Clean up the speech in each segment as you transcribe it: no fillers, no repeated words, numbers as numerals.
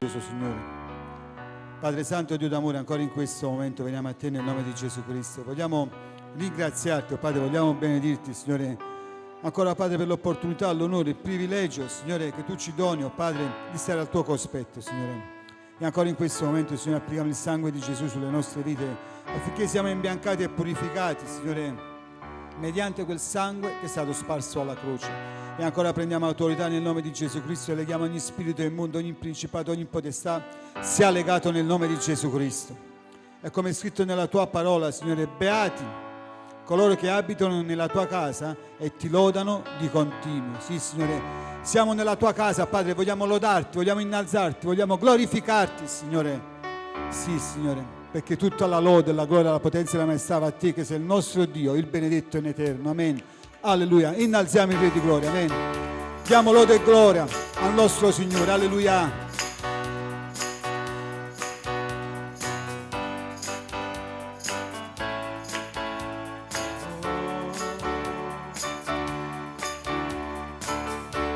glorioso Signore. Padre Santo, Dio d'amore, ancora in questo momento veniamo a te nel nome di Gesù Cristo. Vogliamo ringraziarti, oh Padre, vogliamo benedirti, Signore, ancora Padre, per l'opportunità, l'onore, il privilegio, Signore, che tu ci doni, oh Padre, di stare al tuo cospetto, Signore. E ancora in questo momento, Signore, applichiamo il sangue di Gesù sulle nostre vite affinché siamo imbiancati e purificati, Signore, mediante quel sangue che è stato sparso alla croce. E ancora prendiamo autorità nel nome di Gesù Cristo e leghiamo ogni spirito immondo, ogni principato, ogni potestà sia legato nel nome di Gesù Cristo. E come è scritto nella tua parola, Signore, beati coloro che abitano nella tua casa e ti lodano di continuo. Sì, Signore, siamo nella tua casa, Padre, vogliamo lodarti, vogliamo innalzarti, vogliamo glorificarti, Signore. Sì, Signore, perché tutta la lode, la gloria, la potenza e la maestà va a te, che sei il nostro Dio, il benedetto in eterno. Amen. Alleluia. Innalziamo il Re di gloria. Amen. Diamo lode e gloria al nostro Signore. Alleluia.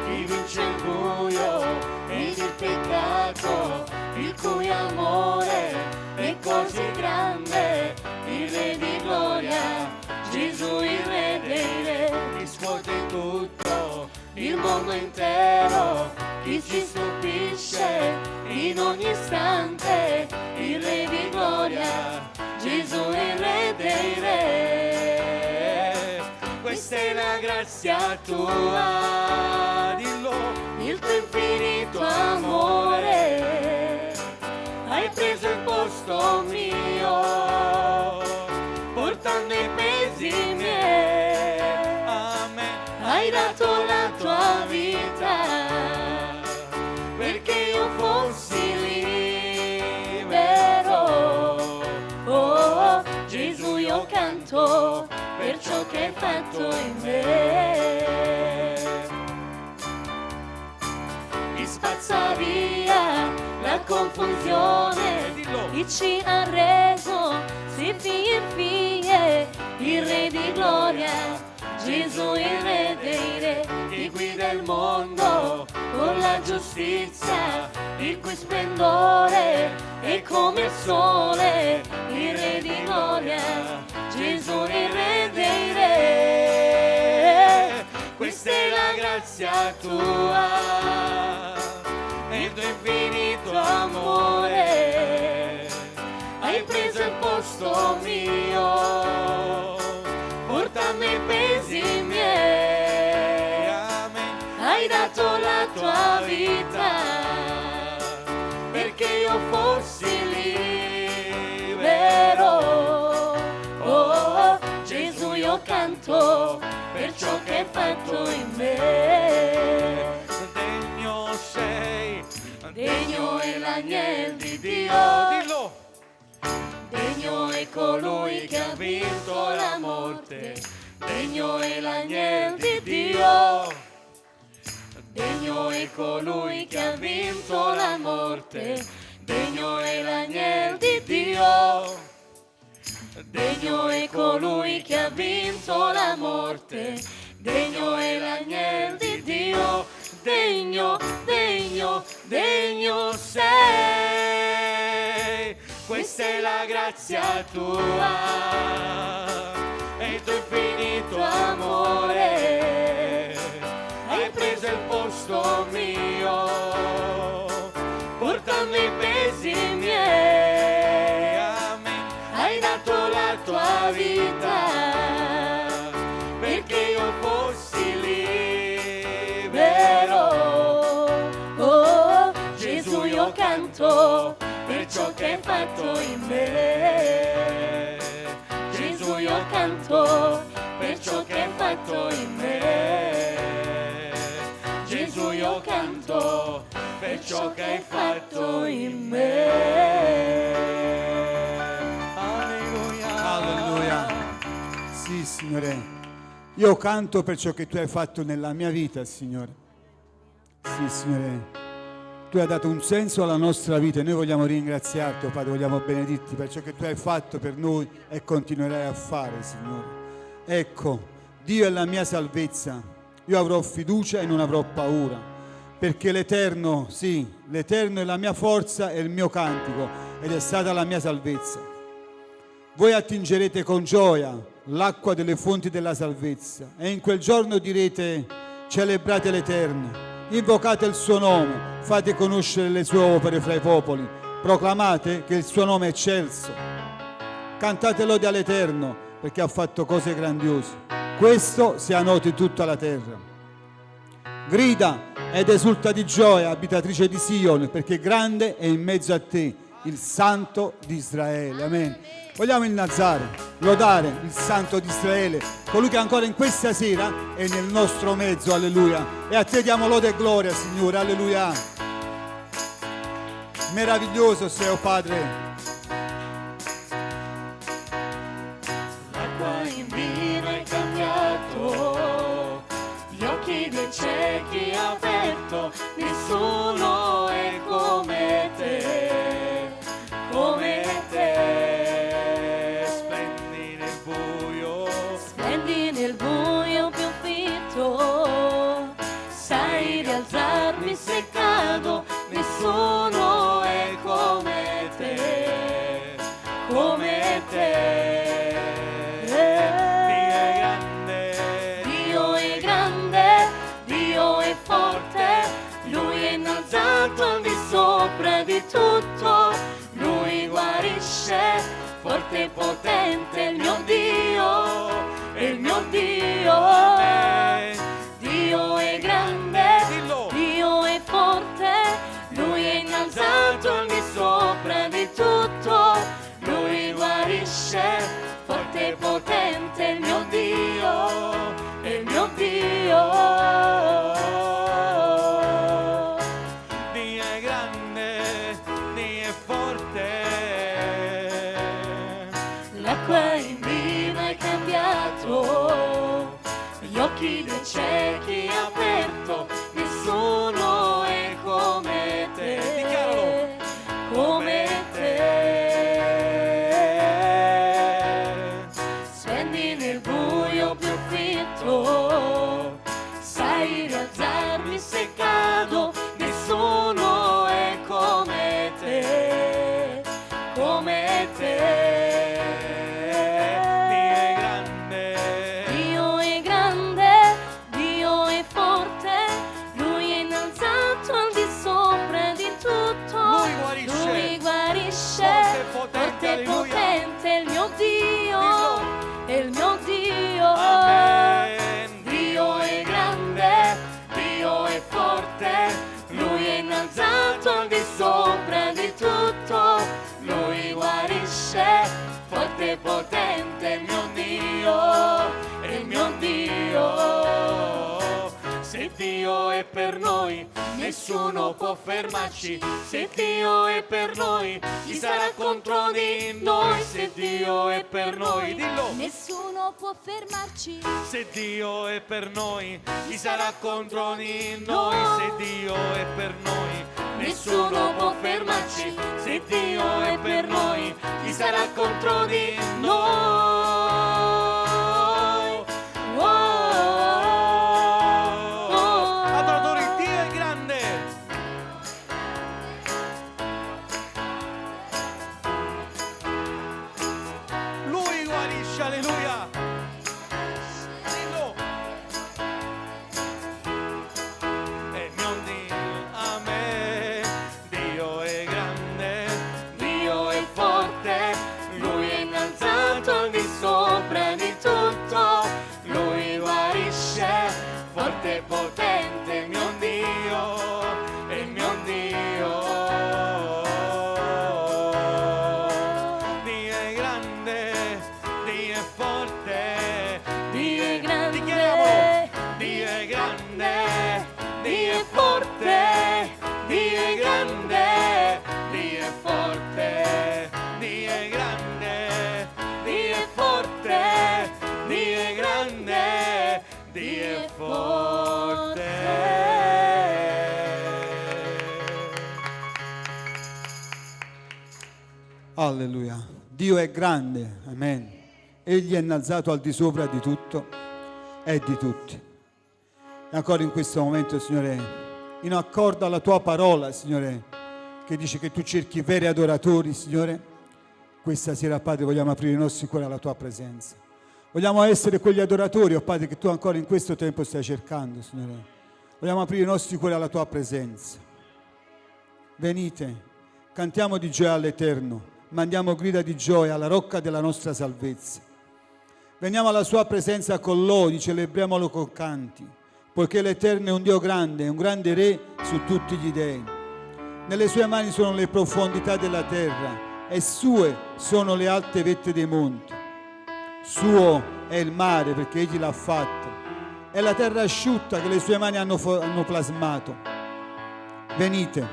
Chi vince il buio ed il peccato, il cui amore è così grande, il Re di gloria, Gesù il Re dei Re, riscuote tutto, il mondo intero, chi ci stupisce in ogni istante, il Re di gloria, Gesù il Re dei Re. Questa è la grazia tua, dillo, il tuo infinito amore, hai preso il posto mio, portando i pesi miei, amen. Hai dato la tua vita perché io fossi libero. Oh, Gesù, io canto per ciò che hai fatto in me. Chi spazza via la confusione, chi ci ha reso sì figli e figlie, il Re di gloria, Gesù il Re dei Re, chi guida il mondo con la giustizia, il cui splendore è come il sole, il Re di gloria, Gesù il Re dei Re. Questa è la grazia tua e il tuo infinito amore, hai preso il posto mio, portando i pesi miei, amen. Hai dato la tua vita perché io fossi libero. Oh, Gesù, io canto per ciò che hai fatto in me. Degno sei, degno è l'agnello di Dio, dillo. Degno è colui che ha vinto la morte, degno è l'agnello di Dio. Degno è colui che ha vinto la morte, degno è l'agnello di Dio. Degno è colui che ha vinto la morte, degno è l'agnello di Dio. Degno, degno, degno sei. Questa è la grazia tua e il tuo infinito amore, hai preso il posto mio, portando i pesi miei, amen. Hai dato la tua vita perché io fossi libero. Oh, Gesù, io canto per ciò che hai fatto in me. Gesù, io canto per ciò che hai fatto in me. Gesù, io canto per ciò che hai fatto in me. Alleluia. Alleluia. Sì, Signore, io canto per ciò che tu hai fatto nella mia vita, Signore. Sì, Signore, tu hai dato un senso alla nostra vita e noi vogliamo ringraziarti, oh Padre, vogliamo benedirti per ciò che tu hai fatto per noi e continuerai a fare, Signore. Ecco, Dio è la mia salvezza, io avrò fiducia e non avrò paura. perché l'Eterno, sì, l'Eterno è la mia forza e il mio cantico ed è stata la mia salvezza. Voi attingerete con gioia l'acqua delle fonti della salvezza e in quel giorno direte: celebrate l'Eterno, invocate il suo nome, fate conoscere le sue opere fra i popoli, proclamate che il suo nome è eccelso. Cantate lode all'Eterno perché ha fatto cose grandiose. Questo sia noto in tutta la terra. Grida ed esulta di gioia, abitatrice di Sion, perché grande è in mezzo a te il Santo di Israele. Amen. Vogliamo innalzare, lodare il Santo di Israele, colui che ancora in questa sera è nel nostro mezzo, alleluia. E a te diamo lode e gloria, Signore, alleluia. Meraviglioso sei, oh Padre. L'acqua in vino hai cambiato, gli occhi dei ciechi ha aperto, nessuno è come te, come te. Splendi nel buio più fitto, sai rialzarmi se cado, nessuno è come te, come te. Lui è innalzato al di sopra di tutto, Lui guarisce, forte e potente, il mio Dio, il mio Dio. Dio è grande, Dio è forte, Lui è innalzato al di sopra di tutto, Lui guarisce, forte e potente, il mio Dio, il mio Dio. Gli occhi dei ciechi aperto, nessuno è come te, dichiaralo, come te. Spendi nel buio più fitto, sai rialzarmi se cado, nessuno è come te, come te. Potente il mio Dio, il mio Dio. Amen. Dio è grande, Dio è forte, Lui è innalzato al di sopra di tutto, Lui guarisce, forte e potente il mio Dio, il mio Dio. Se Dio è per noi, nessuno può fermarci. Se Dio è per noi, chi sarà contro di noi? Se Dio è per noi, dillo. Nessuno può fermarci. Se Dio è per noi, chi sarà contro di noi? Se Dio è per noi, nessuno può fermarci. Se Dio è per noi, chi sarà contro di noi? Alleluia, dillo. E non Dio, amen. Dio è grande, Dio è forte, Lui è innalzato al di sopra di tutto, Lui guarisce, forte e potente, il mio Dio, il mio Dio. Alleluia. Dio è grande, amen. Egli è innalzato al di sopra di tutto e di tutti. E ancora in questo momento, Signore, in accordo alla tua parola, Signore, che dice che tu cerchi veri adoratori, Signore. Questa sera, Padre, vogliamo aprire i nostri cuori alla tua presenza. Vogliamo essere quegli adoratori, oh Padre, che tu ancora in questo tempo stai cercando, Signore. Vogliamo aprire i nostri cuori alla tua presenza. Venite, cantiamo di gioia all'Eterno, mandiamo grida di gioia alla rocca della nostra salvezza. Veniamo alla sua presenza con lodi, celebriamolo con canti, poiché l'Eterno è un Dio grande, è un grande Re su tutti gli dei. Nelle sue mani sono le profondità della terra e sue sono le alte vette dei monti. Suo è il mare perché egli l'ha fatto, è la terra asciutta che le sue mani hanno plasmato. Venite,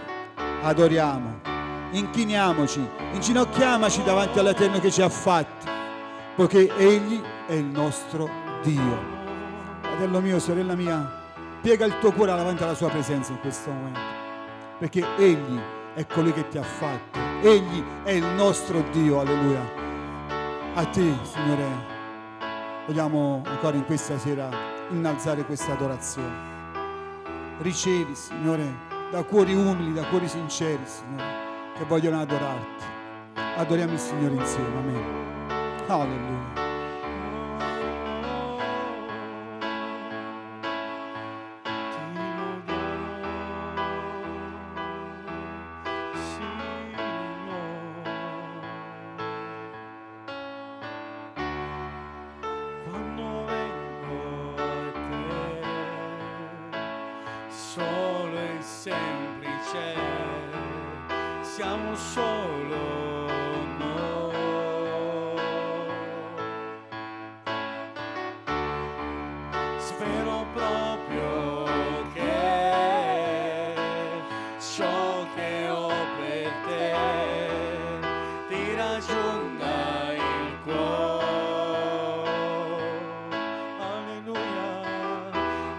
adoriamo, inchiniamoci, inginocchiamoci davanti all'Eterno che ci ha fatti, poiché egli è il nostro Dio. Fratello mio, sorella mia, piega il tuo cuore davanti alla sua presenza in questo momento, perché egli è colui che ti ha fatto, egli è il nostro Dio, alleluia. A te, Signore, vogliamo ancora in questa sera innalzare questa adorazione. Ricevi, Signore, da cuori umili, da cuori sinceri, Signore, che vogliono adorarti. Adoriamo il Signore insieme, amen. Alleluia. Solo e semplice, siamo solo noi. Spero proprio che ciò che ho per te ti raggiunga il cuore. Alleluia.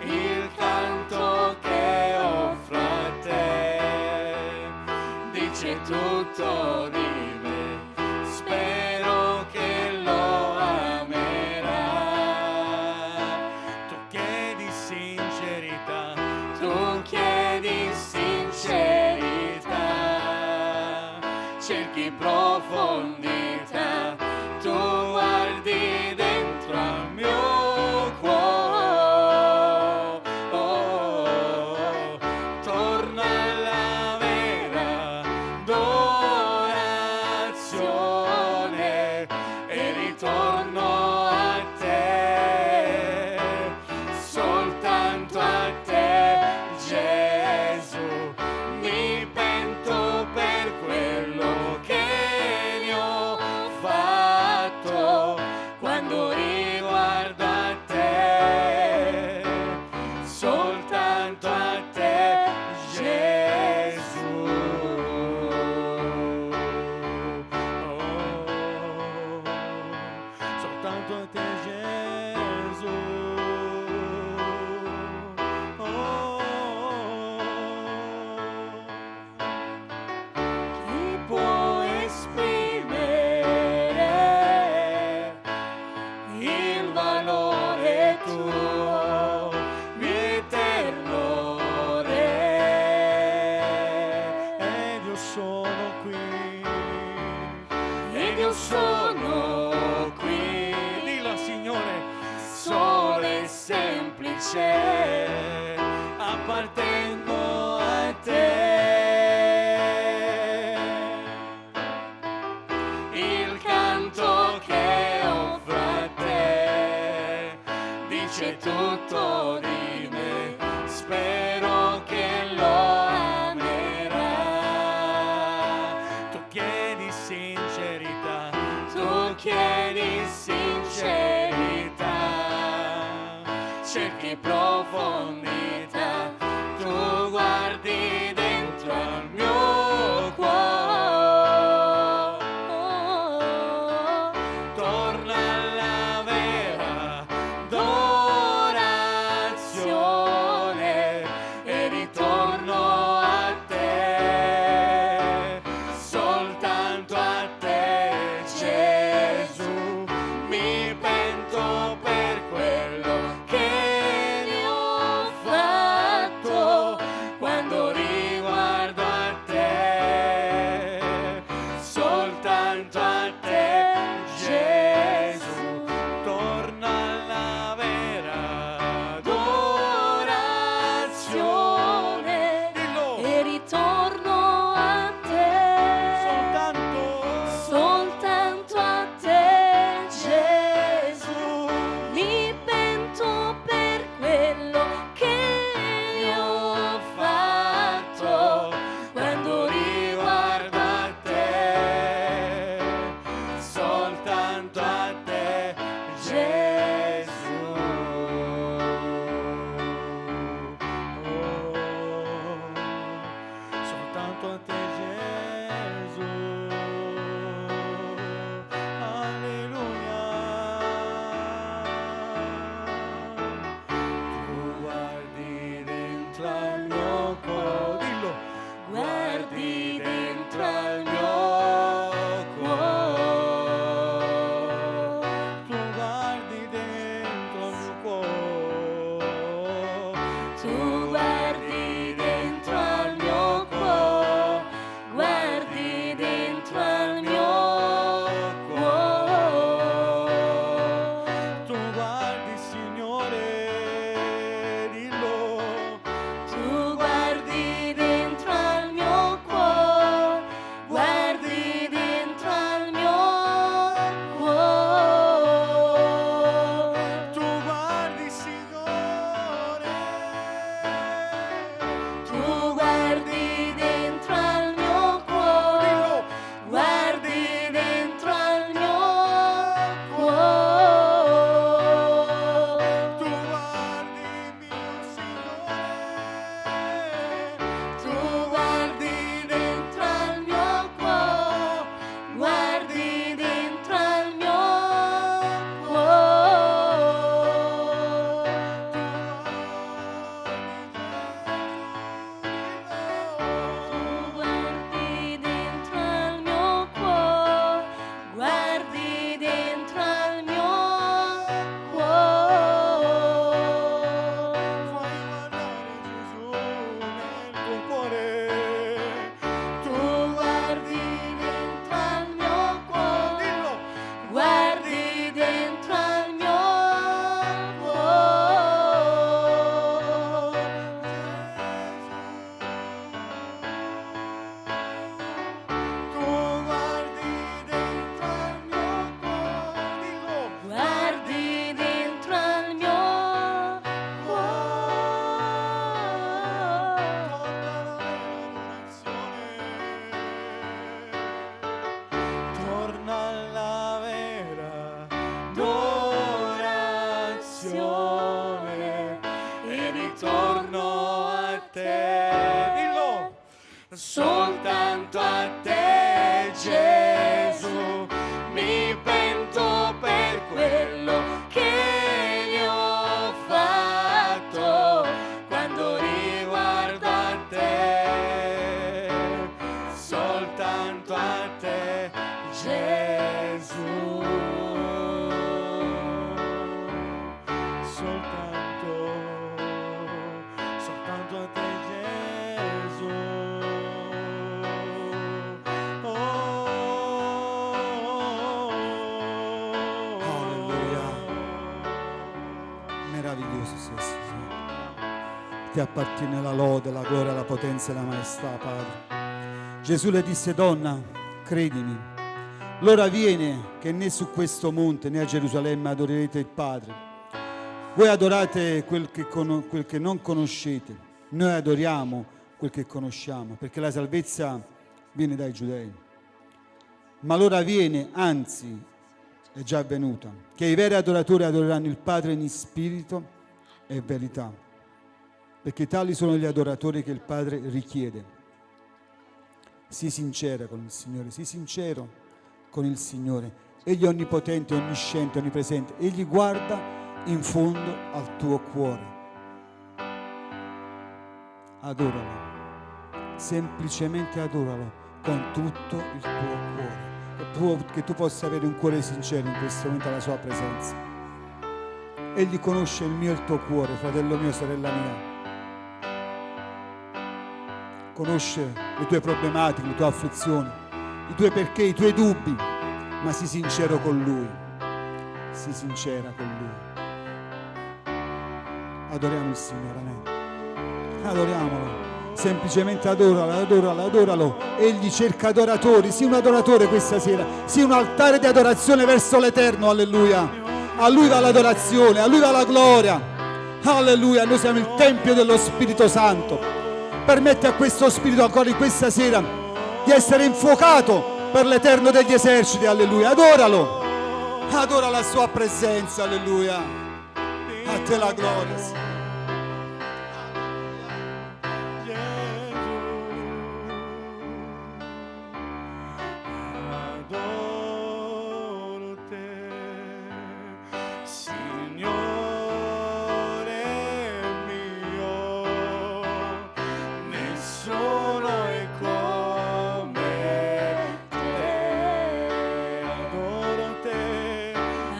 Il canto che offro a te dice tutto di me, spero che lo amerai. Tu chiedi sincerità, tu chiedi sincerità, cerchi profondità, tu guardi dentro al mio cuore. Torna alla vera adorazione e ritorno a te, soltanto a te, Gesù. Mi pento per quello che ne ho fatto quando riguardo a te, soltanto a te, Gesù. Soltanto a te, Gesù. Chi può esprimere il valore tuo, mio eterno Re? Ed io sono qui, ed io sono qui. Dillo al Signore, solo e semplice, appartengo a te. Il canto che offro a te dice tutto di me, spero che lo amerai. Tu chiedi sincerità, tu chiedi sincerità, cerchi profondità, tu guardi dentro al mio cuore. Torna alla vera adorazione e ritorno a te, soltanto a te, Gesù. Mi pento per quello che ne ho fatto te, dillo, soltanto a te Gesù, mi pento per quello che gli ho fatto, quando riguardo a te, soltanto a te Gesù, soltanto a te Gesù. Alleluia. Meraviglioso sei, Signore. Ti appartiene la lode, la gloria, la potenza e la maestà, Padre. Gesù le disse: donna, credimi, l'ora viene che né su questo monte né a Gerusalemme adorerete il Padre. Voi adorate quel che non conoscete, noi adoriamo quel che conosciamo, perché la salvezza viene dai giudei. Ma l'ora viene, anzi è già venuta, che i veri adoratori adoreranno il Padre in spirito e verità, perché tali sono gli adoratori che il Padre richiede. Sii sincera con il Signore, sii sincero con il Signore. Egli è onnipotente, onnisciente, onnipresente. Egli guarda in fondo al tuo cuore. Adoralo, semplicemente adoralo con tutto il tuo cuore, che tu possa avere un cuore sincero in questo momento alla sua presenza. Egli conosce il mio e il tuo cuore, fratello mio, sorella mia. Conosce le tue problematiche, le tue afflizioni, i tuoi perché, i tuoi dubbi, ma sii sincero con Lui, sii sincera con Lui. Adoriamo il Signore, amen. Adoriamolo, semplicemente adoralo. Egli cerca adoratori, sii un adoratore questa sera, sii un altare di adorazione verso l'Eterno, alleluia. A Lui va l'adorazione, a Lui va la gloria, alleluia. Noi siamo il Tempio dello Spirito Santo. Permette a questo Spirito ancora in questa sera di essere infuocato per l'Eterno degli eserciti, alleluia. Adoralo, adora la sua presenza, alleluia. A te la gloria, Signore. Adoro te, Signore mio, nessuno è come te. Adoro te,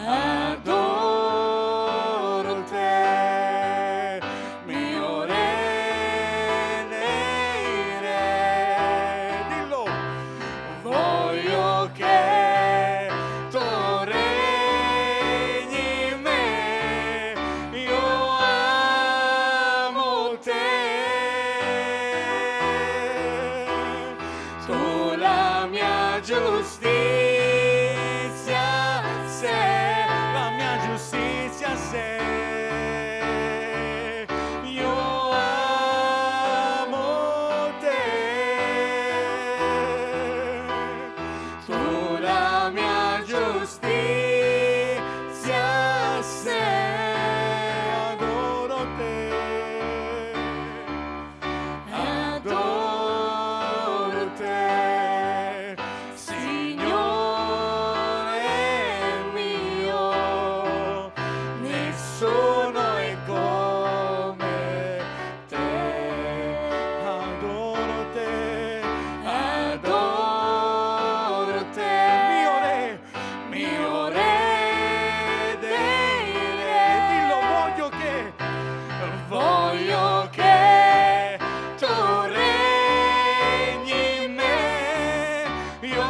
adoro te, mio re dei re. Dillo, voglio che tu regni in me, io amo te, tu la mia giustizia sei, la mia giustizia sei, io amo te, tu la mia giustizia sei, adoro te, adoro te, Signore mio, nessuno è come te, adoro te, adoro te, mio re dei re. Dillo, voglio che tu regni in me, io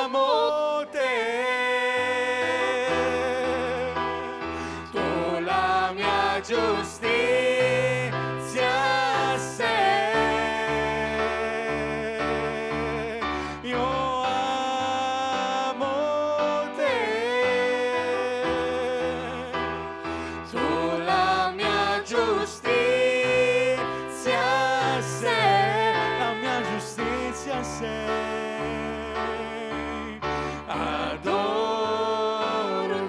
amo te, tu la mia giustizia sei, io amo te, tu la mia giustizia sei, la mia giustizia sei, adoro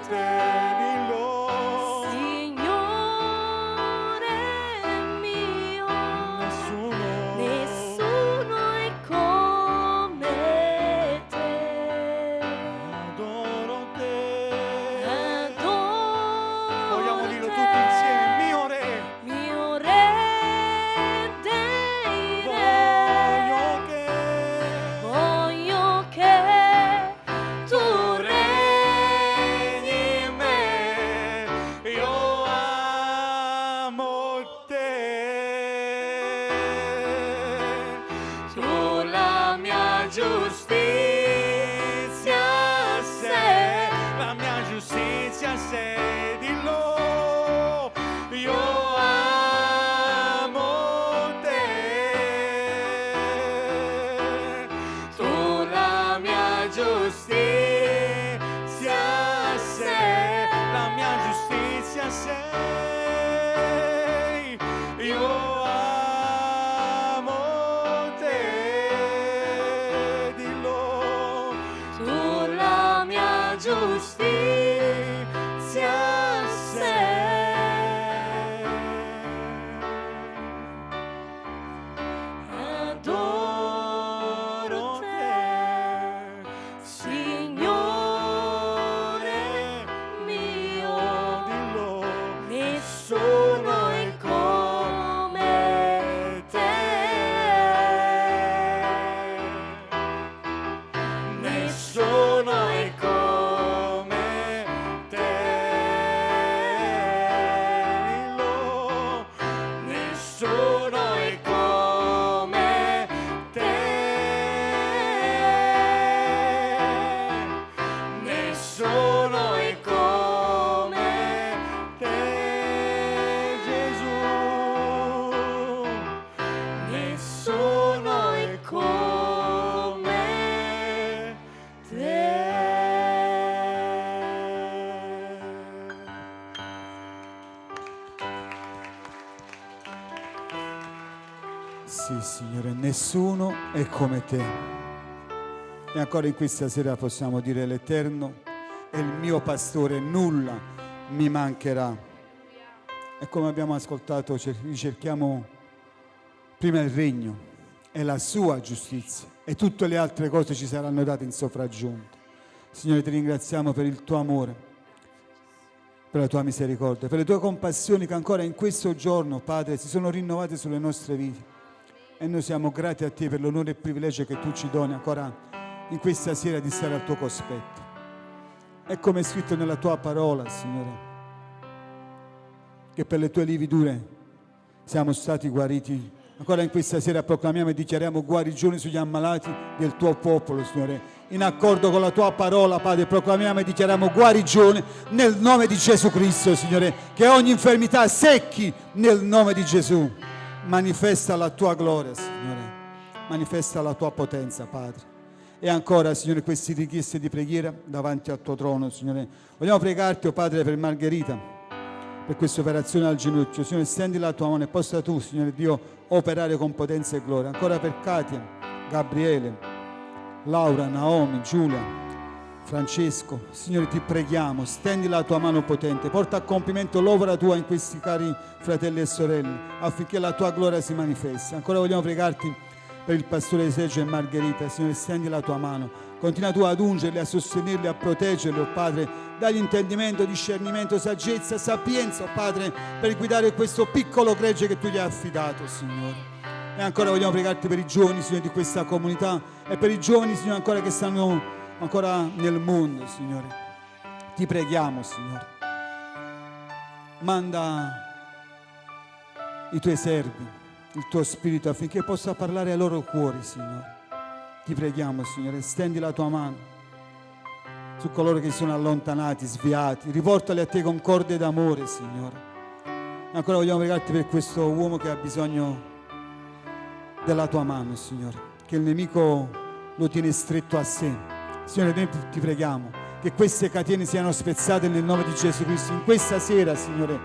te, dillo, Signore giustizia sei, la mia giustizia sei, dillo, io amo te, tu la mia giustizia sei, la mia giustizia sei, io amo te, dillo, tu la mia giustizia sei. Adoro te, Signore mio, dillo, nessuno è come te, nessuno è come te, dillo, nessuno è come te, nessuno è come te, Gesù, nessuno è come te. Sì, Signore, nessuno è come te. E ancora in questa sera possiamo dire: l'Eterno è il mio pastore, nulla mi mancherà. E come abbiamo ascoltato, ricerchiamo prima il regno e la sua giustizia, e tutte le altre cose ci saranno date in sopraggiunta. Signore, ti ringraziamo per il tuo amore, per la tua misericordia, per le tue compassioni che ancora in questo giorno, Padre, si sono rinnovate sulle nostre vite. E noi siamo grati a te per l'onore e il privilegio che tu ci doni ancora in questa sera di stare al tuo cospetto. E come è scritto nella tua parola, Signore, che per le tue lividure siamo stati guariti. Ancora in questa sera proclamiamo e dichiariamo guarigione sugli ammalati del tuo popolo, Signore. In accordo con la tua parola, Padre, proclamiamo e dichiariamo guarigione nel nome di Gesù Cristo, Signore. Che ogni infermità secchi nel nome di Gesù. Manifesta la tua gloria, Signore. Manifesta la tua potenza, Padre. E ancora, Signore, queste richieste di preghiera davanti al tuo trono, Signore. Vogliamo pregarti, oh Padre, per Margherita, per questa operazione al ginocchio. Signore, stendi la tua mano e possa tu, Signore Dio, operare con potenza e gloria. Ancora per Katia, Gabriele, Laura, Naomi, Giulia, Francesco. Signore, ti preghiamo, stendi la tua mano potente, porta a compimento l'opera tua in questi cari fratelli e sorelle, affinché la tua gloria si manifesti. Ancora vogliamo pregarti per il pastore Sergio e Margherita. Signore, stendi la tua mano, continua tu ad ungerli, a sostenerli, a proteggerli, oh Padre. Dagli intendimento, discernimento, saggezza, sapienza, oh Padre, per guidare questo piccolo gregge che tu gli hai affidato, Signore. E ancora vogliamo pregarti per i giovani, Signore, di questa comunità, e per i giovani, Signore, ancora che stanno ancora nel mondo, Signore. Ti preghiamo, Signore. Manda i tuoi servi, il tuo spirito, affinché possa parlare ai loro cuori, Signore. Ti preghiamo, Signore, stendi la tua mano su coloro che sono allontanati, sviati, riportali a te con corde d'amore, Signore. E ancora vogliamo pregarti per questo uomo che ha bisogno della tua mano, Signore, che il nemico lo tiene stretto a sé. Signore, noi ti preghiamo che queste catene siano spezzate nel nome di Gesù Cristo. In questa sera, Signore,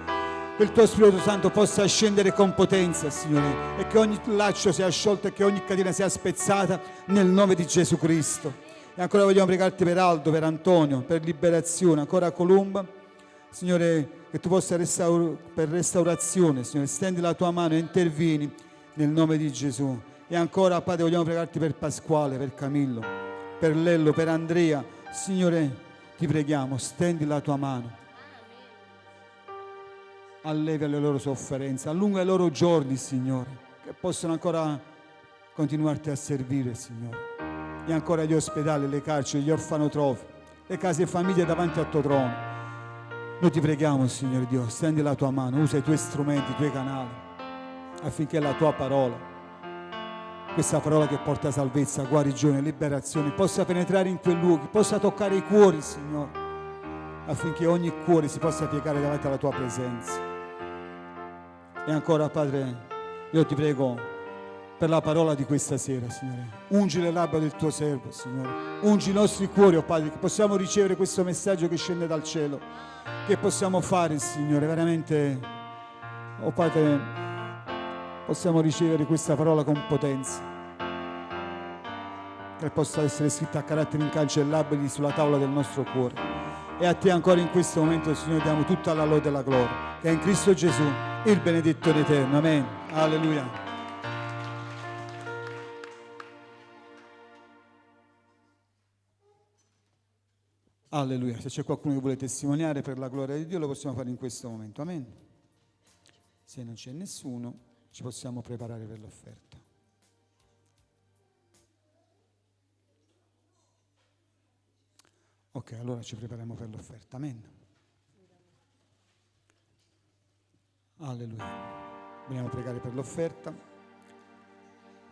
che il tuo Spirito Santo possa scendere con potenza, Signore, e che ogni laccio sia sciolto e che ogni catena sia spezzata nel nome di Gesù Cristo. E ancora vogliamo pregarti per Aldo, per Antonio, per liberazione, ancora Colomba, Signore, che tu possa per restaurazione, Signore, stendi la tua mano e intervieni nel nome di Gesù. E ancora, Padre, vogliamo pregarti per Pasquale, per Camillo, per Lello, per Andrea. Signore, ti preghiamo, stendi la tua mano, allevia le loro sofferenze, allunga i loro giorni, Signore, che possano ancora continuarti a servire, Signore. E ancora gli ospedali, le carceri, gli orfanotrofi, le case e famiglie davanti al tuo trono. Noi ti preghiamo, Signore Dio, stendi la tua mano, usa i tuoi strumenti, i tuoi canali, affinché la tua parola questa parola che porta salvezza, guarigione, liberazione, possa penetrare in quei luoghi, possa toccare i cuori, Signore, affinché ogni cuore si possa piegare davanti alla tua presenza. E ancora, Padre, io ti prego per la parola di questa sera, Signore. Ungi le labbra del tuo servo, Signore. Ungi i nostri cuori, oh Padre, che possiamo ricevere questo messaggio che scende dal cielo. Che possiamo fare, Signore, veramente, oh Padre, possiamo ricevere questa parola con potenza. Che possa essere scritta a caratteri incancellabili sulla tavola del nostro cuore. E a te ancora in questo momento, Signore, diamo tutta la lode e la gloria, che è in Cristo Gesù, il benedetto ed eterno. Amen. Alleluia. Alleluia. Se c'è qualcuno che vuole testimoniare per la gloria di Dio, lo possiamo fare in questo momento. Amen. Se non c'è nessuno, ci possiamo preparare per l'offerta. Ok, allora ci prepariamo per l'offerta. Amen. Alleluia. Vogliamo pregare per l'offerta.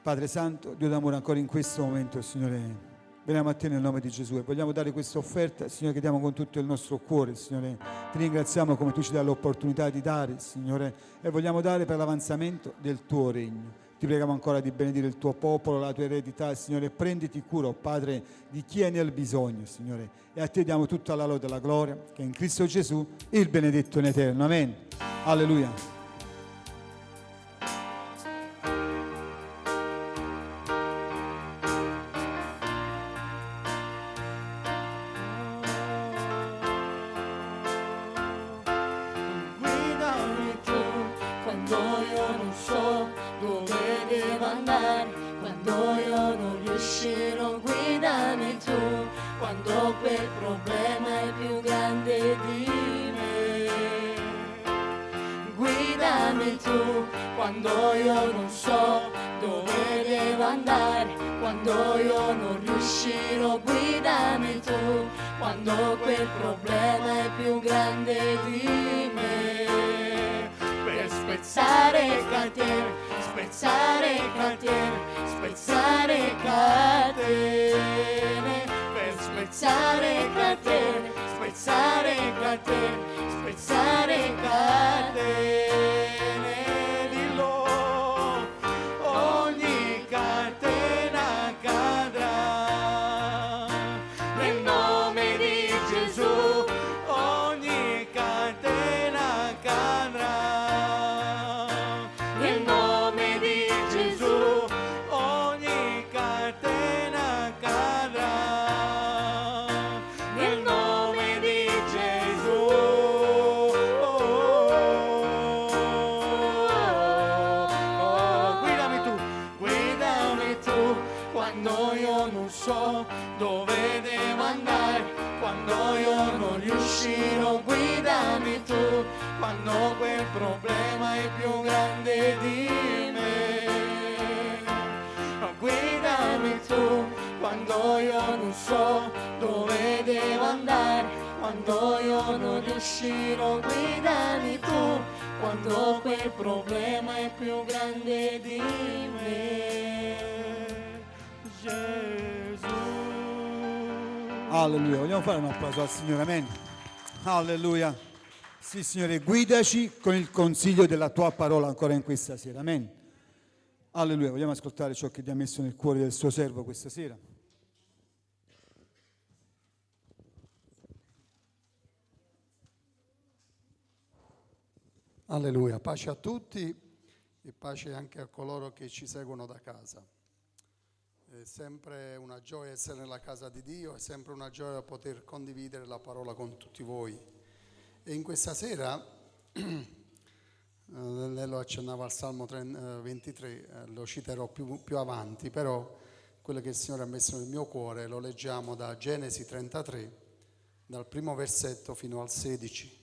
Padre Santo, Dio d'amore, ancora in questo momento, Signore, veniamo a te nel nome di Gesù e vogliamo dare questa offerta, Signore, che diamo con tutto il nostro cuore, Signore. Ti ringraziamo come tu ci dai l'opportunità di dare, Signore, e vogliamo dare per l'avanzamento del tuo regno. Ti preghiamo ancora di benedire il tuo popolo, la tua eredità, Signore. Prenditi cura, oh Padre, di chi è nel bisogno, Signore. E a te diamo tutta la lode e la gloria, che è in Cristo Gesù, il benedetto in eterno. Amen. Alleluia. Quando io non so dove devo andare, quando io non riuscirò, guidami tu. Quando quel problema è più grande di me, per spezzare catene, spezzare catene, spezzare catene, per spezzare catene, spezzare catene, spezzare catene. Quando quel problema è più grande di me, guidami tu. Quando io non so dove devo andare, quando io non riuscirò, guidami tu. Quando quel problema è più grande di me, Gesù. Alleluia. Vogliamo fare un applauso al Signore. Amen. Alleluia. Sì, Signore, guidaci con il consiglio della tua parola ancora in questa sera. Amen. Alleluia. Vogliamo ascoltare ciò che ti ha messo nel cuore del suo servo questa sera. Alleluia. Pace a tutti e pace anche a coloro che ci seguono da casa. È sempre una gioia essere nella casa di Dio, è sempre una gioia poter condividere la parola con tutti voi. E in questa sera, lei lo accennava al Salmo 23, lo citerò più avanti, però quello che il Signore ha messo nel mio cuore lo leggiamo da Genesi 33, dal primo versetto fino al 16.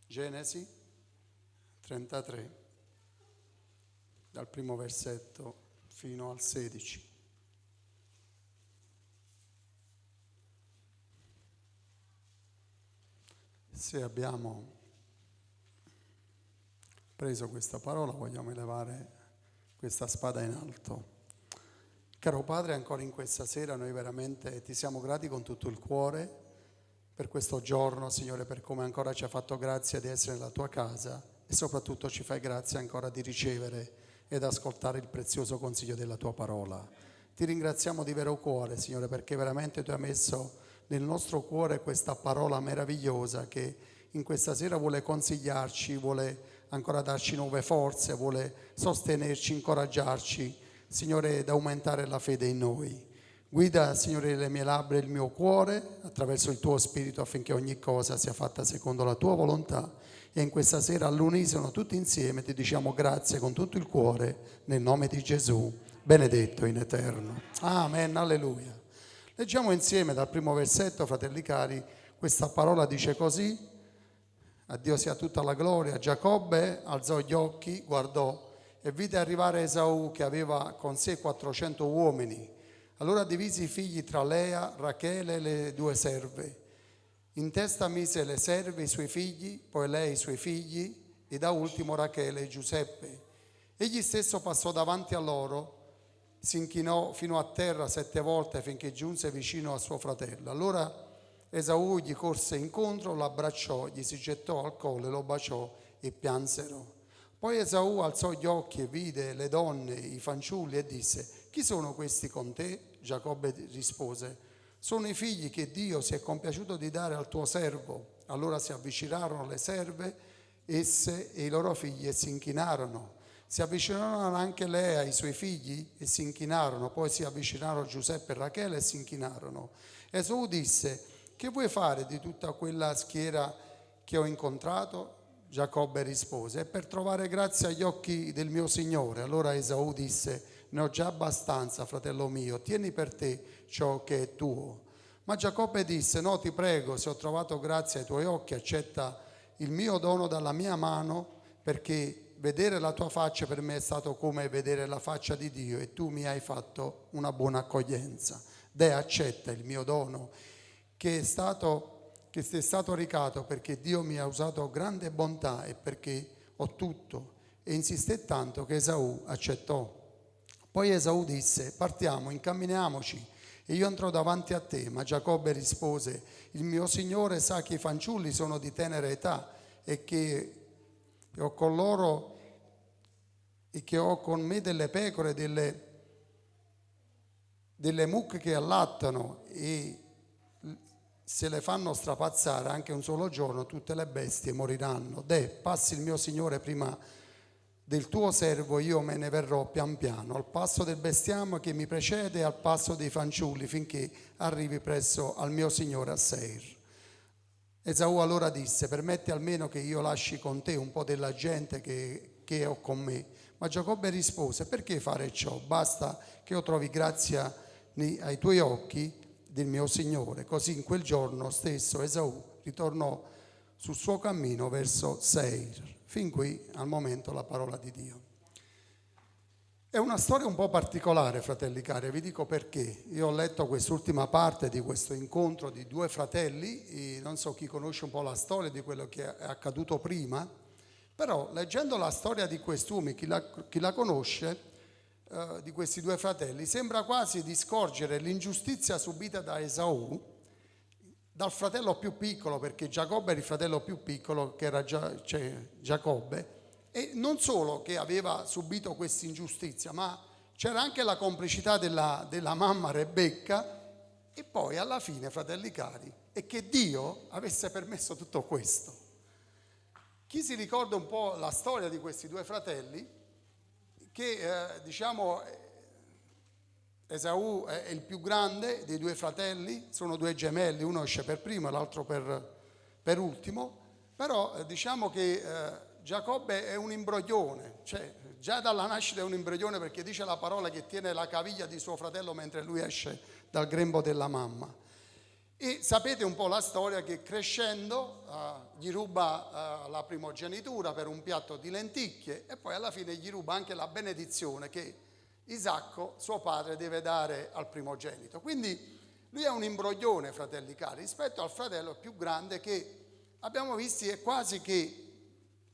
Genesi 33, dal primo versetto fino al 16. Se abbiamo preso questa parola, vogliamo elevare questa spada in alto. Caro Padre, ancora in questa sera noi veramente ti siamo grati con tutto il cuore per questo giorno, Signore, per come ancora ci ha fatto grazia di essere nella tua casa e soprattutto ci fai grazia ancora di ricevere ed ascoltare il prezioso consiglio della tua parola. Ti ringraziamo di vero cuore, Signore, perché veramente tu hai messo nel nostro cuore questa parola meravigliosa che in questa sera vuole consigliarci, vuole ancora darci nuove forze, vuole sostenerci, incoraggiarci, Signore, ad aumentare la fede in noi. Guida, Signore, le mie labbra e il mio cuore attraverso il tuo Spirito affinché ogni cosa sia fatta secondo la tua volontà. E in questa sera all'unisono tutti insieme ti diciamo grazie con tutto il cuore nel nome di Gesù, benedetto in eterno. Amen, alleluia. Leggiamo insieme dal primo versetto, fratelli cari, questa parola dice così: a Dio sia tutta la gloria. Giacobbe alzò gli occhi, guardò e vide arrivare Esaù che aveva con sé 400 uomini. Allora divise i figli tra Lea, Rachele e le 2 serve. In testa mise le serve i suoi figli, poi lei i suoi figli e da ultimo Rachele e Giuseppe. Egli stesso passò davanti a loro, si inchinò fino a terra 7 volte finché giunse vicino a suo fratello. Allora Esaù gli corse incontro, l'abbracciò, gli si gettò al collo, lo baciò e piansero. Poi Esaù alzò gli occhi e vide le donne, i fanciulli e disse: chi sono questi con te? Giacobbe rispose: sono i figli che Dio si è compiaciuto di dare al tuo servo. Allora si avvicinarono le serve, esse e i loro figli, e si inchinarono. Si avvicinarono anche Lea e i suoi figli e si inchinarono. Poi si avvicinarono Giuseppe e Rachele e si inchinarono. Esaù disse: che vuoi fare di tutta quella schiera che ho incontrato? Giacobbe rispose: è per trovare grazia agli occhi del mio Signore. Allora Esaù disse: ne ho già abbastanza, fratello mio, tieni per te ciò che è tuo. Ma Giacobbe disse: no, ti prego, se ho trovato grazia ai tuoi occhi, accetta il mio dono dalla mia mano, perché vedere la tua faccia per me è stato come vedere la faccia di Dio, e tu mi hai fatto una buona accoglienza. Deh, accetta il mio dono che ti è stato ricato, perché Dio mi ha usato grande bontà e perché ho tutto. E insisté tanto che Esaù accettò. Poi Esaù disse: partiamo, incamminiamoci, e io andrò davanti a te. Ma Giacobbe rispose: il mio Signore sa che i fanciulli sono di tenera età e che ho con loro e che ho con me delle pecore, delle mucche che allattano, e se le fanno strapazzare anche un solo giorno tutte le bestie moriranno. Deh, passi il mio Signore prima del tuo servo, io me ne verrò pian piano, al passo del bestiame che mi precede e al passo dei fanciulli, finché arrivi presso al mio Signore a Seir. Esaù allora disse: permetti almeno che io lasci con te un po' della gente che ho con me. Ma Giacobbe rispose: perché fare ciò? Basta che io trovi grazia ai tuoi occhi del mio Signore. Così in quel giorno stesso Esaù ritornò sul suo cammino verso Seir. Fin qui al momento la parola di Dio. È una storia un po' particolare, fratelli cari, vi dico perché. Io ho letto quest'ultima parte di questo incontro di 2 fratelli, e non so chi conosce un po' la storia di quello che è accaduto prima, però leggendo la storia di quest'uomo, chi la conosce, di questi 2 fratelli, sembra quasi di scorgere l'ingiustizia subita da Esaù, dal fratello più piccolo, perché Giacobbe era il fratello più piccolo, che era Giacobbe, e non solo che aveva subito questa ingiustizia, ma c'era anche la complicità della mamma Rebecca, e poi alla fine, fratelli cari, è che Dio avesse permesso tutto questo. Chi si ricorda un po' la storia di questi 2 fratelli, che Esaù è il più grande dei 2 fratelli, sono 2 gemelli, uno esce per primo e l'altro per ultimo, però diciamo che Giacobbe è un imbroglione, cioè già dalla nascita è un imbroglione, perché dice la parola che tiene la caviglia di suo fratello mentre lui esce dal grembo della mamma. E sapete un po' la storia, che crescendo gli ruba la primogenitura per un piatto di lenticchie, e poi alla fine gli ruba anche la benedizione che Isacco, suo padre, deve dare al primogenito. Quindi lui è un imbroglione, fratelli cari, rispetto al fratello più grande, che abbiamo visto è quasi che,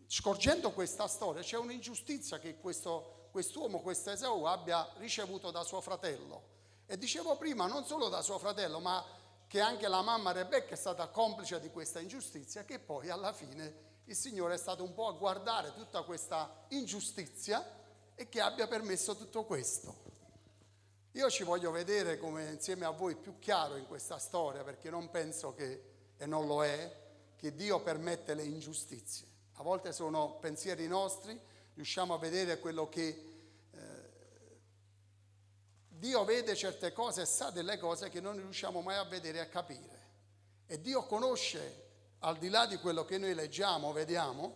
scorgendo questa storia, c'è un'ingiustizia che questo quest'uomo, questo Esaù, abbia ricevuto da suo fratello. E dicevo prima, non solo da suo fratello, ma che anche la mamma Rebecca è stata complice di questa ingiustizia, che poi alla fine il Signore è stato un po' a guardare tutta questa ingiustizia e che abbia permesso tutto questo. Io ci voglio vedere come insieme a voi più chiaro in questa storia, perché non penso che, e non lo è, che Dio permette le ingiustizie. A volte sono pensieri nostri, riusciamo a vedere quello che Dio vede certe cose e sa delle cose che non riusciamo mai a vedere e a capire. E Dio conosce al di là di quello che noi leggiamo, vediamo,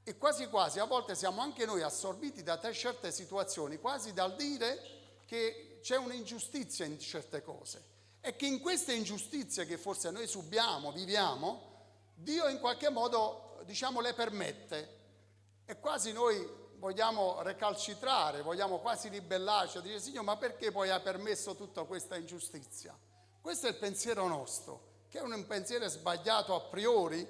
e quasi quasi a volte siamo anche noi assorbiti da certe situazioni, quasi dal dire che c'è un'ingiustizia in certe cose e che in queste ingiustizie che forse noi subiamo, viviamo, Dio in qualche modo, diciamo, le permette. E quasi noi vogliamo recalcitrare, vogliamo quasi ribellarci a dire: Signore, ma perché poi hai permesso tutta questa ingiustizia? Questo è il pensiero nostro, che è un pensiero sbagliato a priori,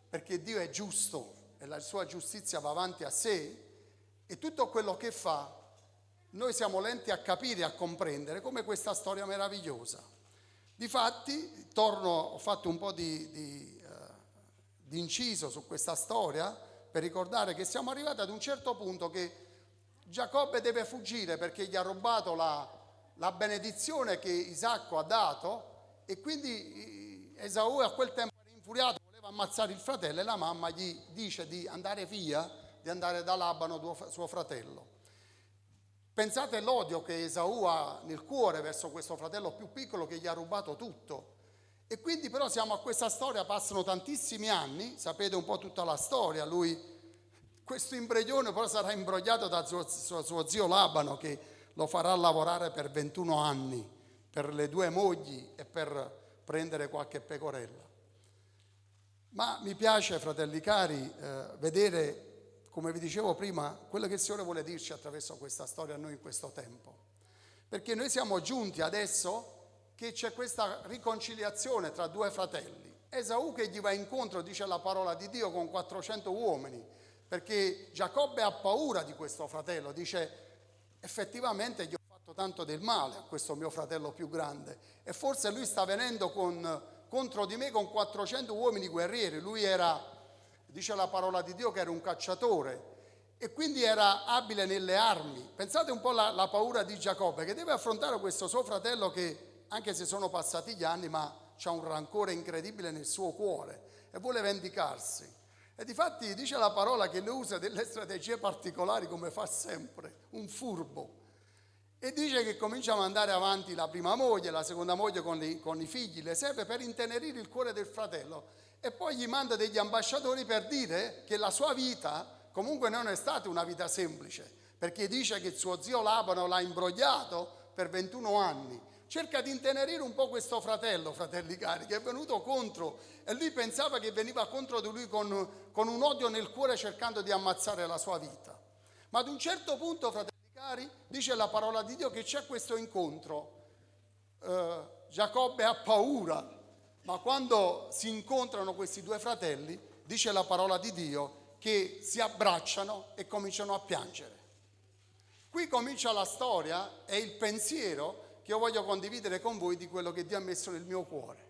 perché Dio è giusto e la sua giustizia va avanti a sé, e tutto quello che fa noi siamo lenti a capire e a comprendere, come questa storia meravigliosa. Difatti, ho fatto un po' di inciso su questa storia per ricordare che siamo arrivati ad un certo punto che Giacobbe deve fuggire perché gli ha rubato la benedizione che Isacco ha dato, e quindi Esaù a quel tempo era infuriato, voleva ammazzare il fratello, e la mamma gli dice di andare via, di andare da Labano, suo fratello. Pensate all'odio che Esaù ha nel cuore verso questo fratello più piccolo che gli ha rubato tutto. E quindi però siamo a questa storia, passano tantissimi anni, sapete un po' tutta la storia, questo imbroglione però sarà imbrogliato da suo zio Labano, che lo farà lavorare per 21 anni per le 2 mogli e per prendere qualche pecorella. Ma mi piace, fratelli cari, vedere, come vi dicevo prima, quello che il Signore vuole dirci attraverso questa storia a noi in questo tempo. Perché noi siamo giunti adesso che c'è questa riconciliazione tra 2 fratelli. Esaù che gli va incontro, dice la parola di Dio, con 400 uomini, perché Giacobbe ha paura di questo fratello, dice: effettivamente gli ho fatto tanto del male a questo mio fratello più grande, e forse lui sta venendo contro di me con 400 uomini guerrieri. Lui era, dice la parola di Dio, che era un cacciatore e quindi era abile nelle armi. Pensate un po' la paura di Giacobbe, che deve affrontare questo suo fratello che, anche se sono passati gli anni, ma c'ha un rancore incredibile nel suo cuore e vuole vendicarsi. E difatti dice la parola che lui usa delle strategie particolari, come fa sempre, un furbo. E dice che comincia a mandare avanti la prima moglie, la seconda moglie con i figli, le serve, per intenerire il cuore del fratello. E poi gli manda degli ambasciatori per dire che la sua vita comunque non è stata una vita semplice, perché dice che il suo zio Labano l'ha imbrogliato per 21 anni. Cerca di intenerire un po' questo fratello, fratelli cari, che è venuto contro, e lui pensava che veniva contro di lui con un odio nel cuore, cercando di ammazzare la sua vita. Ma ad un certo punto, fratelli cari, dice la parola di Dio che c'è questo incontro. Giacobbe ha paura, ma quando si incontrano questi 2 fratelli, dice la parola di Dio che si abbracciano e cominciano a piangere. Qui comincia la storia e il pensiero che io voglio condividere con voi di quello che Dio ha messo nel mio cuore.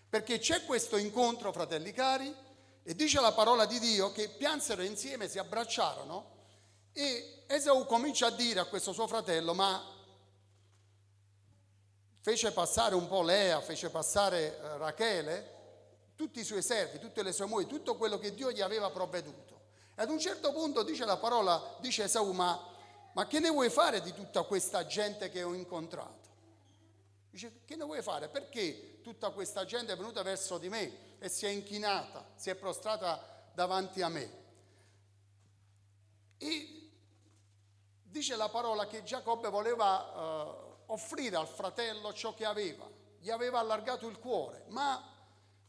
Perché c'è questo incontro, fratelli cari, e dice la parola di Dio che piansero insieme, si abbracciarono, e Esaù comincia a dire a questo suo fratello, ma fece passare un po' Lea, fece passare Rachele, tutti i suoi servi, tutte le sue mogli, tutto quello che Dio gli aveva provveduto. E ad un certo punto dice la parola, dice Esaù, ma che ne vuoi fare di tutta questa gente che ho incontrato? Dice: che ne vuoi fare? Perché tutta questa gente è venuta verso di me e si è inchinata, si è prostrata davanti a me? E dice la parola che Giacobbe voleva offrire al fratello ciò che aveva, gli aveva allargato il cuore. Ma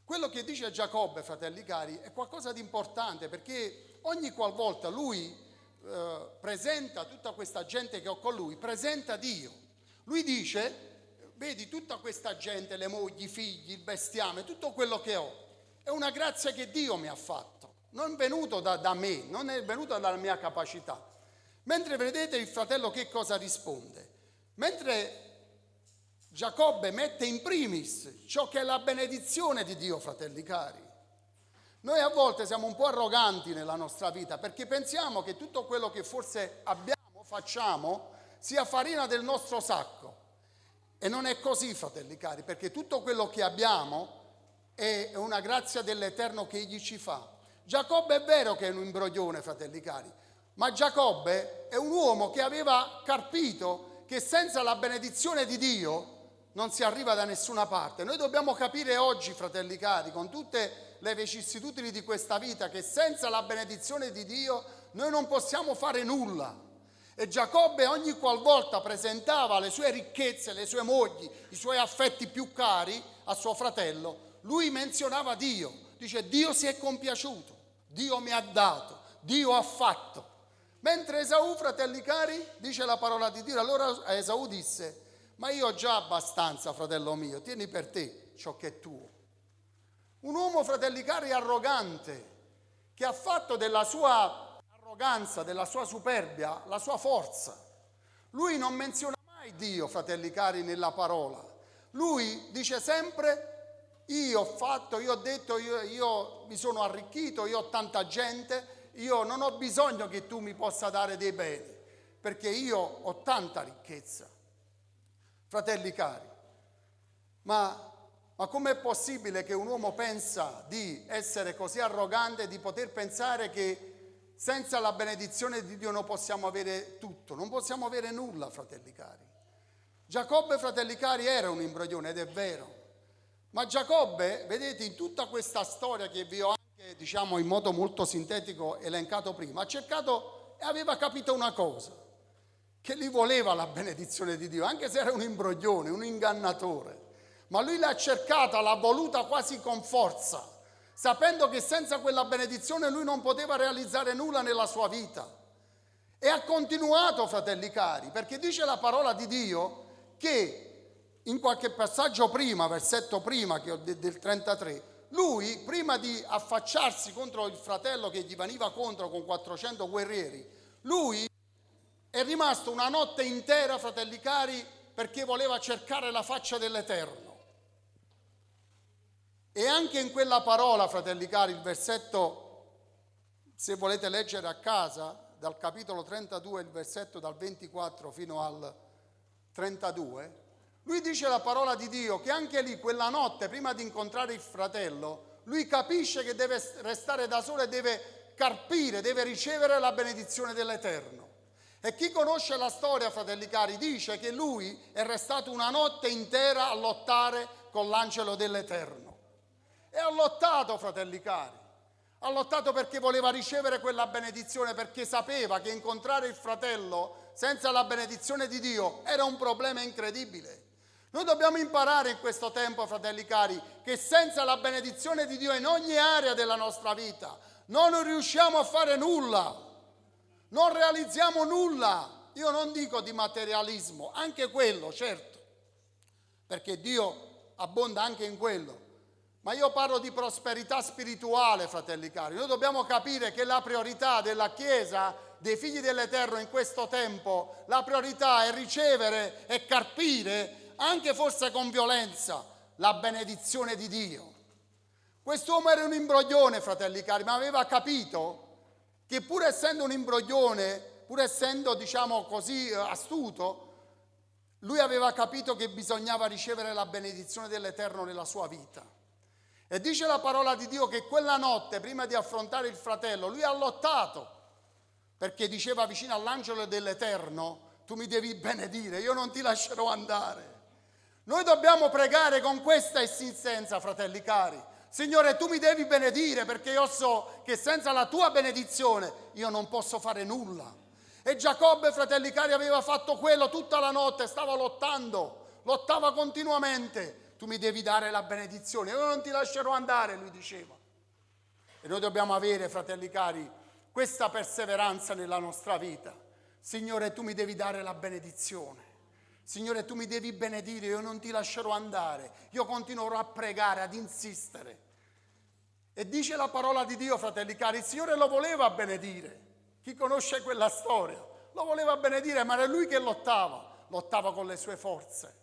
quello che dice Giacobbe, fratelli cari, è qualcosa di importante, perché ogni qualvolta lui presenta tutta questa gente che ho con lui, presenta Dio. Lui dice: vedi tutta questa gente, le mogli, i figli, il bestiame, tutto quello che ho, è una grazia che Dio mi ha fatto, non è venuto da me, non è venuto dalla mia capacità. Mentre vedete il fratello che cosa risponde? Mentre Giacobbe mette in primis ciò che è la benedizione di Dio, fratelli cari. Noi a volte siamo un po' arroganti nella nostra vita perché pensiamo che tutto quello che forse abbiamo, facciamo, sia farina del nostro sacco. E non è così, fratelli cari, perché tutto quello che abbiamo è una grazia dell'Eterno che Egli ci fa. Giacobbe è vero che è un imbroglione, fratelli cari, ma Giacobbe è un uomo che aveva capito che senza la benedizione di Dio non si arriva da nessuna parte. Noi dobbiamo capire oggi, fratelli cari, con tutte le vicissitudini di questa vita, che senza la benedizione di Dio noi non possiamo fare nulla. E Giacobbe ogni qualvolta presentava le sue ricchezze, le sue mogli, i suoi affetti più cari a suo fratello, lui menzionava Dio. Dice: Dio si è compiaciuto, Dio mi ha dato, Dio ha fatto. Mentre Esaù, fratelli cari, dice la parola di Dio, allora Esaù disse: ma io ho già abbastanza, fratello mio, tieni per te ciò che è tuo. Un uomo, fratelli cari, arrogante, che ha fatto della sua arroganza, della sua superbia, la sua forza. Lui non menziona mai Dio, fratelli cari, nella parola. Lui dice sempre: io ho fatto, io ho detto, io mi sono arricchito, io ho tanta gente, io non ho bisogno che tu mi possa dare dei beni, perché io ho tanta ricchezza. Fratelli cari, ma com'è possibile che un uomo pensa di essere così arrogante, di poter pensare che senza la benedizione di Dio non possiamo avere tutto, non possiamo avere nulla, fratelli cari? Giacobbe, fratelli cari, era un imbroglione ed è vero, ma Giacobbe, vedete, in tutta questa storia che vi ho anche, diciamo, in modo molto sintetico elencato prima, ha cercato e aveva capito una cosa, che lui voleva la benedizione di Dio, anche se era un imbroglione, un ingannatore, ma lui l'ha cercata, l'ha voluta quasi con forza, sapendo che senza quella benedizione lui non poteva realizzare nulla nella sua vita. E ha continuato, fratelli cari, perché dice la parola di Dio che in qualche passaggio prima, versetto prima del 33, lui, prima di affacciarsi contro il fratello che gli veniva contro con 400 guerrieri, lui è rimasto una notte intera, fratelli cari, perché voleva cercare la faccia dell'Eterno. E anche in quella parola, fratelli cari, il versetto, se volete leggere a casa, dal capitolo 32, il versetto dal 24 fino al 32, lui dice la parola di Dio che anche lì, quella notte, prima di incontrare il fratello, lui capisce che deve restare da solo e deve carpire, deve ricevere la benedizione dell'Eterno. E chi conosce la storia, fratelli cari, dice che lui è restato una notte intera a lottare con l'angelo dell'Eterno. E ha lottato, fratelli cari, ha lottato perché voleva ricevere quella benedizione, perché sapeva che incontrare il fratello senza la benedizione di Dio era un problema incredibile. Noi dobbiamo imparare in questo tempo, fratelli cari, che senza la benedizione di Dio in ogni area della nostra vita non riusciamo a fare nulla. Non realizziamo nulla. Io non dico di materialismo, anche quello, certo, perché Dio abbonda anche in quello, ma io parlo di prosperità spirituale, fratelli cari. Noi dobbiamo capire che la priorità della Chiesa, dei figli dell'Eterno in questo tempo, la priorità è ricevere e carpire, anche forse con violenza, la benedizione di Dio. Quest'uomo era un imbroglione, fratelli cari, ma aveva capito che pur essendo un imbroglione, pur essendo, diciamo così, astuto, lui aveva capito che bisognava ricevere la benedizione dell'Eterno nella sua vita. E dice la parola di Dio che quella notte, prima di affrontare il fratello, lui ha lottato, perché diceva vicino all'angelo dell'Eterno: tu mi devi benedire, io non ti lascerò andare. Noi dobbiamo pregare con questa insistenza, fratelli cari: Signore, tu mi devi benedire, perché io so che senza la tua benedizione io non posso fare nulla. E Giacobbe, fratelli cari, aveva fatto quello tutta la notte, stava lottando, lottava continuamente. Tu mi devi dare la benedizione, io non ti lascerò andare, lui diceva. E noi dobbiamo avere, fratelli cari, questa perseveranza nella nostra vita. Signore, tu mi devi dare la benedizione. Signore, tu mi devi benedire, io non ti lascerò andare. Io continuerò a pregare, ad insistere. E dice la parola di Dio, fratelli cari, il Signore lo voleva benedire. Chi conosce quella storia? lo voleva benedire, ma era lui che lottava con le sue forze.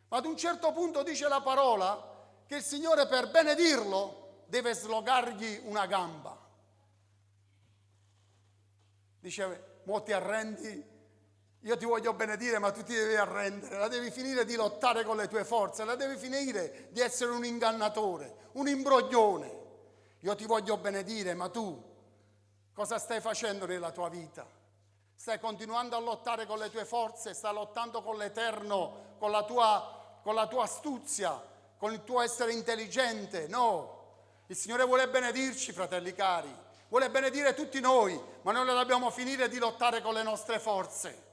Ma ad un certo punto dice la parola che il Signore per benedirlo deve slogargli una gamba. Dice, mo ti arrendi? Io ti voglio benedire, ma tu ti devi arrendere, la devi finire di lottare con le tue forze, la devi finire di essere un ingannatore, un imbroglione. Io ti voglio benedire, ma tu cosa stai facendo nella tua vita? Stai continuando a lottare con le tue forze, stai lottando con l'Eterno, con la tua astuzia, con il tuo essere intelligente? No, il Signore vuole benedirci, fratelli cari, vuole benedire tutti noi, ma noi dobbiamo finire di lottare con le nostre forze.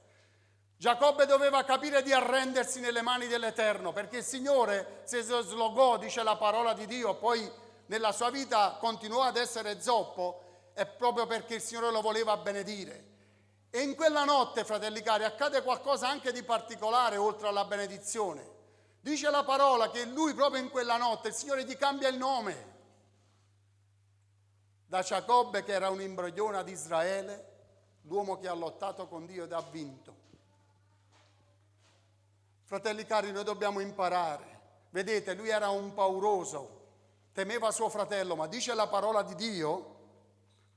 Giacobbe doveva capire di arrendersi nelle mani dell'Eterno, perché il Signore si slogò, dice la parola di Dio, poi nella sua vita continuò ad essere zoppo, è proprio perché il Signore lo voleva benedire. E in quella notte, fratelli cari, accade qualcosa anche di particolare oltre alla benedizione. Dice la parola che lui proprio in quella notte il Signore gli cambia il nome. Da Giacobbe, che era un imbroglione, ad Israele, l'uomo che ha lottato con Dio ed ha vinto. Fratelli cari, noi dobbiamo imparare. Vedete, lui era un pauroso, temeva suo fratello, ma dice la parola di Dio,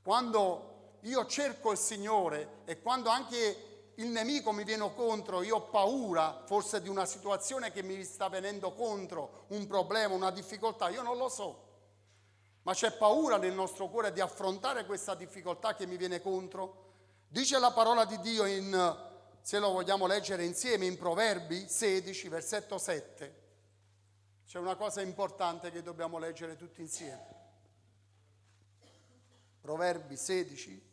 quando io cerco il Signore e quando anche il nemico mi viene contro, io ho paura forse di una situazione che mi sta venendo contro, un problema, una difficoltà, io non lo so. Ma c'è paura nel nostro cuore di affrontare questa difficoltà che mi viene contro? Dice la parola di Dio se lo vogliamo leggere insieme, in Proverbi 16, versetto 7. C'è una cosa importante che dobbiamo leggere tutti insieme. Proverbi 16,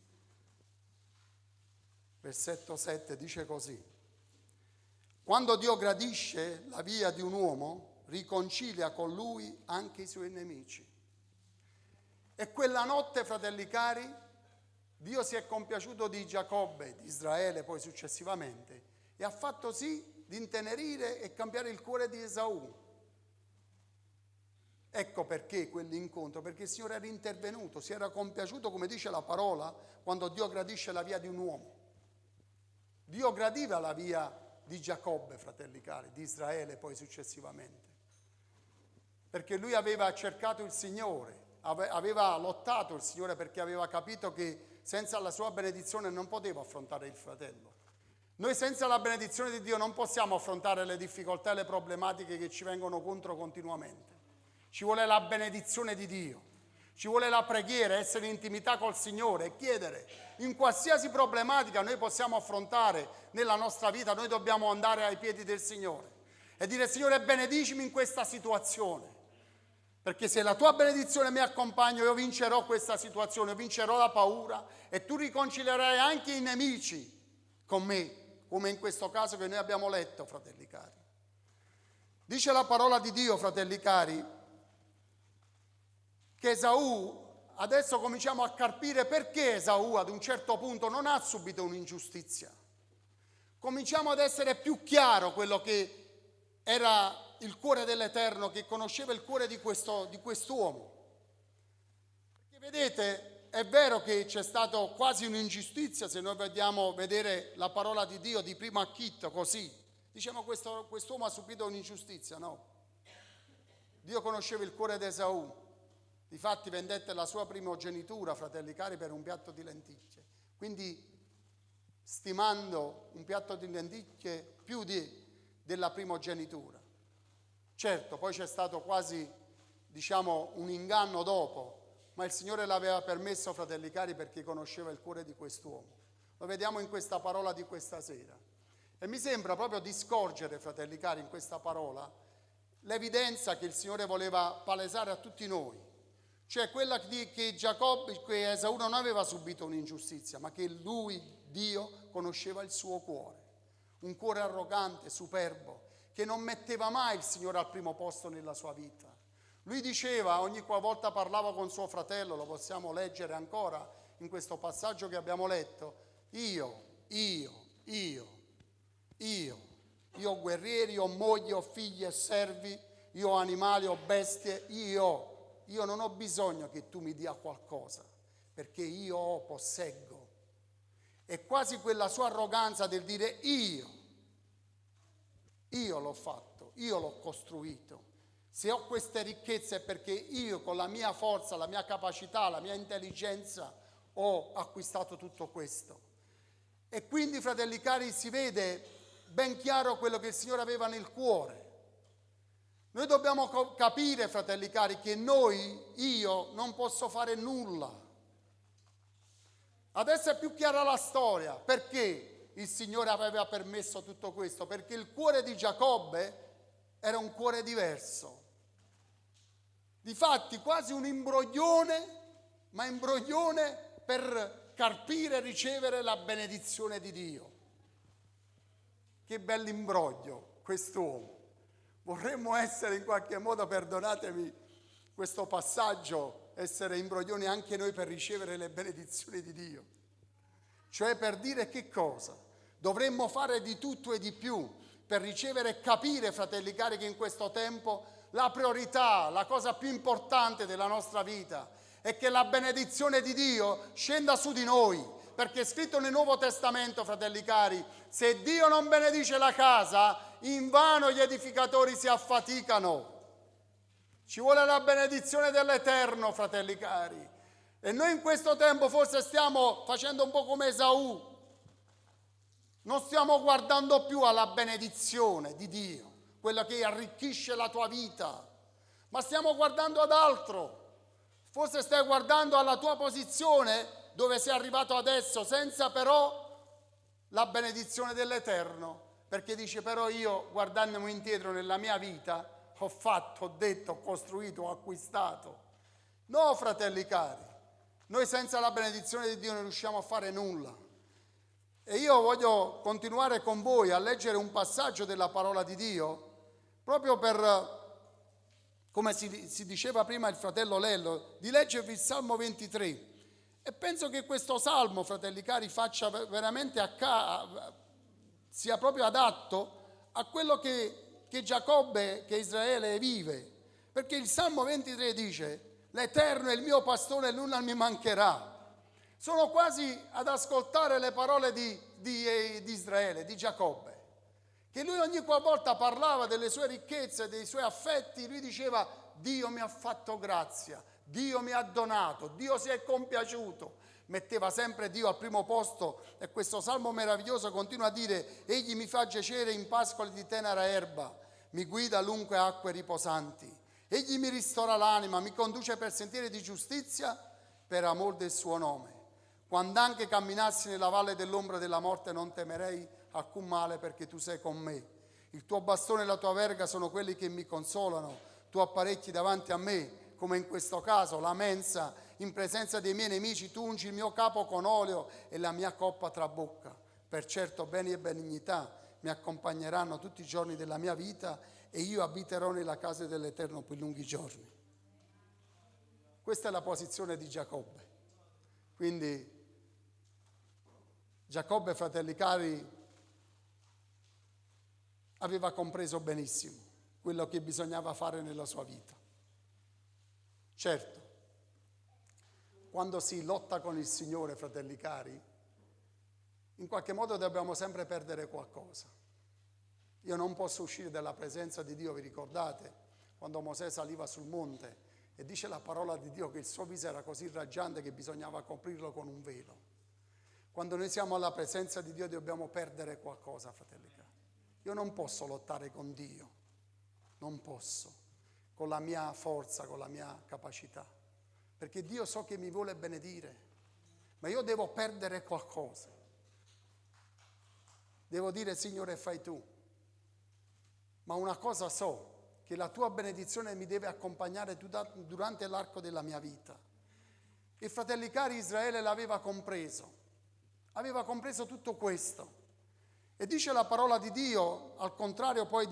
versetto 7 dice così: quando Dio gradisce la via di un uomo, riconcilia con lui anche i suoi nemici. E quella notte, fratelli cari, Dio si è compiaciuto di Giacobbe, di Israele poi successivamente, e ha fatto sì di intenerire e cambiare il cuore di Esaù. Ecco perché quell'incontro, perché il Signore era intervenuto, si era compiaciuto, come dice la parola, quando Dio gradisce la via di un uomo. Dio gradiva la via di Giacobbe, fratelli cari, di Israele poi successivamente, perché lui aveva cercato il Signore, aveva lottato il Signore, perché aveva capito che senza la sua benedizione non poteva affrontare il fratello. Noi senza la benedizione di Dio non possiamo affrontare le difficoltà e le problematiche che ci vengono contro continuamente. Ci vuole la benedizione di Dio, ci vuole la preghiera, essere in intimità col Signore e chiedere. In qualsiasi problematica noi possiamo affrontare nella nostra vita, noi dobbiamo andare ai piedi del Signore e dire: Signore, benedicimi in questa situazione. Perché se la tua benedizione mi accompagna, io vincerò questa situazione, vincerò la paura e tu riconcilierai anche i nemici con me, come in questo caso che noi abbiamo letto, fratelli cari. Dice la parola di Dio, fratelli cari, che Esaù, adesso cominciamo a capire perché Esaù ad un certo punto non ha subito un'ingiustizia. Cominciamo ad essere più chiaro quello che era il cuore dell'Eterno, che conosceva il cuore di quest'uomo. Perché vedete, è vero che c'è stato quasi un'ingiustizia, se noi vogliamo vedere la parola di Dio di primo acchito così. Diciamo quest'uomo ha subito un'ingiustizia, no? Dio conosceva il cuore di Esaù. Difatti vendette la sua primogenitura, fratelli cari, per un piatto di lenticchie. Quindi stimando un piatto di lenticchie più della primogenitura. Certo, poi c'è stato quasi, un inganno dopo, ma il Signore l'aveva permesso, fratelli cari, perché conosceva il cuore di quest'uomo. Lo vediamo in questa parola di questa sera. E mi sembra proprio di scorgere, fratelli cari, in questa parola, l'evidenza che il Signore voleva palesare a tutti noi. Cioè quella che Esaù non aveva subito un'ingiustizia, ma che lui, Dio, conosceva il suo cuore. Un cuore arrogante, superbo, che non metteva mai il Signore al primo posto nella sua vita. Lui diceva, ogni qualvolta parlava con suo fratello, lo possiamo leggere ancora in questo passaggio che abbiamo letto: io ho guerrieri, ho mogli, ho figli e servi, io ho animali, ho bestie, io non ho bisogno che tu mi dia qualcosa, perché io posseggo. è quasi quella sua arroganza del dire io l'ho fatto, io l'ho costruito. Se ho queste ricchezze è perché io con la mia forza, la mia capacità, la mia intelligenza ho acquistato tutto questo. E quindi, fratelli cari, si vede ben chiaro quello che il Signore aveva nel cuore. Noi dobbiamo capire, fratelli cari, che io non posso fare nulla. Adesso è più chiara la storia. Perché il Signore aveva permesso tutto questo? Perché il cuore di Giacobbe era un cuore diverso. Difatti quasi un imbroglione, ma imbroglione per carpire e ricevere la benedizione di Dio. Che bell'imbroglio quest'uomo. Vorremmo essere in qualche modo, perdonatemi questo passaggio, essere imbroglioni anche noi per ricevere le benedizioni di Dio. Cioè per dire che cosa? Dovremmo fare di tutto e di più per ricevere e capire, fratelli cari, che in questo tempo la priorità, la cosa più importante della nostra vita è che la benedizione di Dio scenda su di noi, perché è scritto nel Nuovo Testamento, fratelli cari, se Dio non benedice la casa, invano gli edificatori si affaticano. Ci vuole la benedizione dell'Eterno, fratelli cari. E noi in questo tempo forse stiamo facendo un po' come Esaù. Non stiamo guardando più alla benedizione di Dio, quella che arricchisce la tua vita, ma stiamo guardando ad altro. Forse stai guardando alla tua posizione dove sei arrivato adesso, senza però la benedizione dell'Eterno, perché dice però io, guardandomi indietro nella mia vita, ho fatto, ho detto, ho costruito, ho acquistato. No, fratelli cari, noi senza la benedizione di Dio non riusciamo a fare nulla. E io voglio continuare con voi a leggere un passaggio della parola di Dio, proprio per, come si diceva prima il fratello Lello, di leggervi il Salmo 23. E penso che questo Salmo, fratelli cari, faccia veramente sia proprio adatto a quello che Giacobbe, che Israele vive. Perché il Salmo 23 dice: l'Eterno è il mio pastore e nulla mi mancherà. Sono quasi ad ascoltare le parole di Israele, di Giacobbe, che lui ogni qualvolta parlava delle sue ricchezze, dei suoi affetti, lui diceva: Dio mi ha fatto grazia, Dio mi ha donato, Dio si è compiaciuto. Metteva sempre Dio al primo posto, e questo salmo meraviglioso continua a dire: egli mi fa giacere in pascoli di tenera erba, mi guida lungo acque riposanti, egli mi ristora l'anima, mi conduce per sentieri di giustizia per amor del suo nome. Quando anche camminassi nella valle dell'ombra della morte non temerei alcun male, perché tu sei con me. Il tuo bastone e la tua verga sono quelli che mi consolano. Tu apparecchi davanti a me, come in questo caso, la mensa in presenza dei miei nemici. Tu ungi il mio capo con olio e la mia coppa trabocca. Per certo beni e benignità mi accompagneranno tutti i giorni della mia vita, e io abiterò nella casa dell'Eterno per lunghi giorni. Questa è la posizione di Giacobbe. Quindi Giacobbe, fratelli cari, aveva compreso benissimo quello che bisognava fare nella sua vita. Certo, quando si lotta con il Signore, fratelli cari, in qualche modo dobbiamo sempre perdere qualcosa. Io non posso uscire dalla presenza di Dio, vi ricordate? Quando Mosè saliva sul monte e dice la parola di Dio che il suo viso era così raggiante che bisognava coprirlo con un velo. Quando noi siamo alla presenza di Dio dobbiamo perdere qualcosa, fratelli cari. Io non posso lottare con Dio, non posso, con la mia forza, con la mia capacità, perché Dio so che mi vuole benedire, ma io devo perdere qualcosa. Devo dire: Signore, fai tu. Ma una cosa so, che la tua benedizione mi deve accompagnare durante l'arco della mia vita. E fratelli cari, Israele l'aveva compreso tutto questo. E dice la parola di Dio, al contrario poi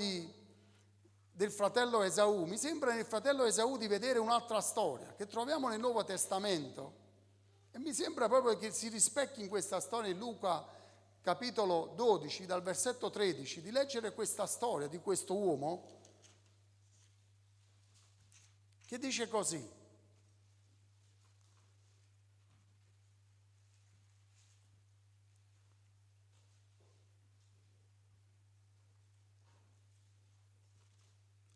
del fratello Esaù, mi sembra nel fratello Esaù di vedere un'altra storia che troviamo nel Nuovo Testamento, e mi sembra proprio che si rispecchi in questa storia in Luca capitolo 12, dal versetto 13, di leggere questa storia di questo uomo che dice così: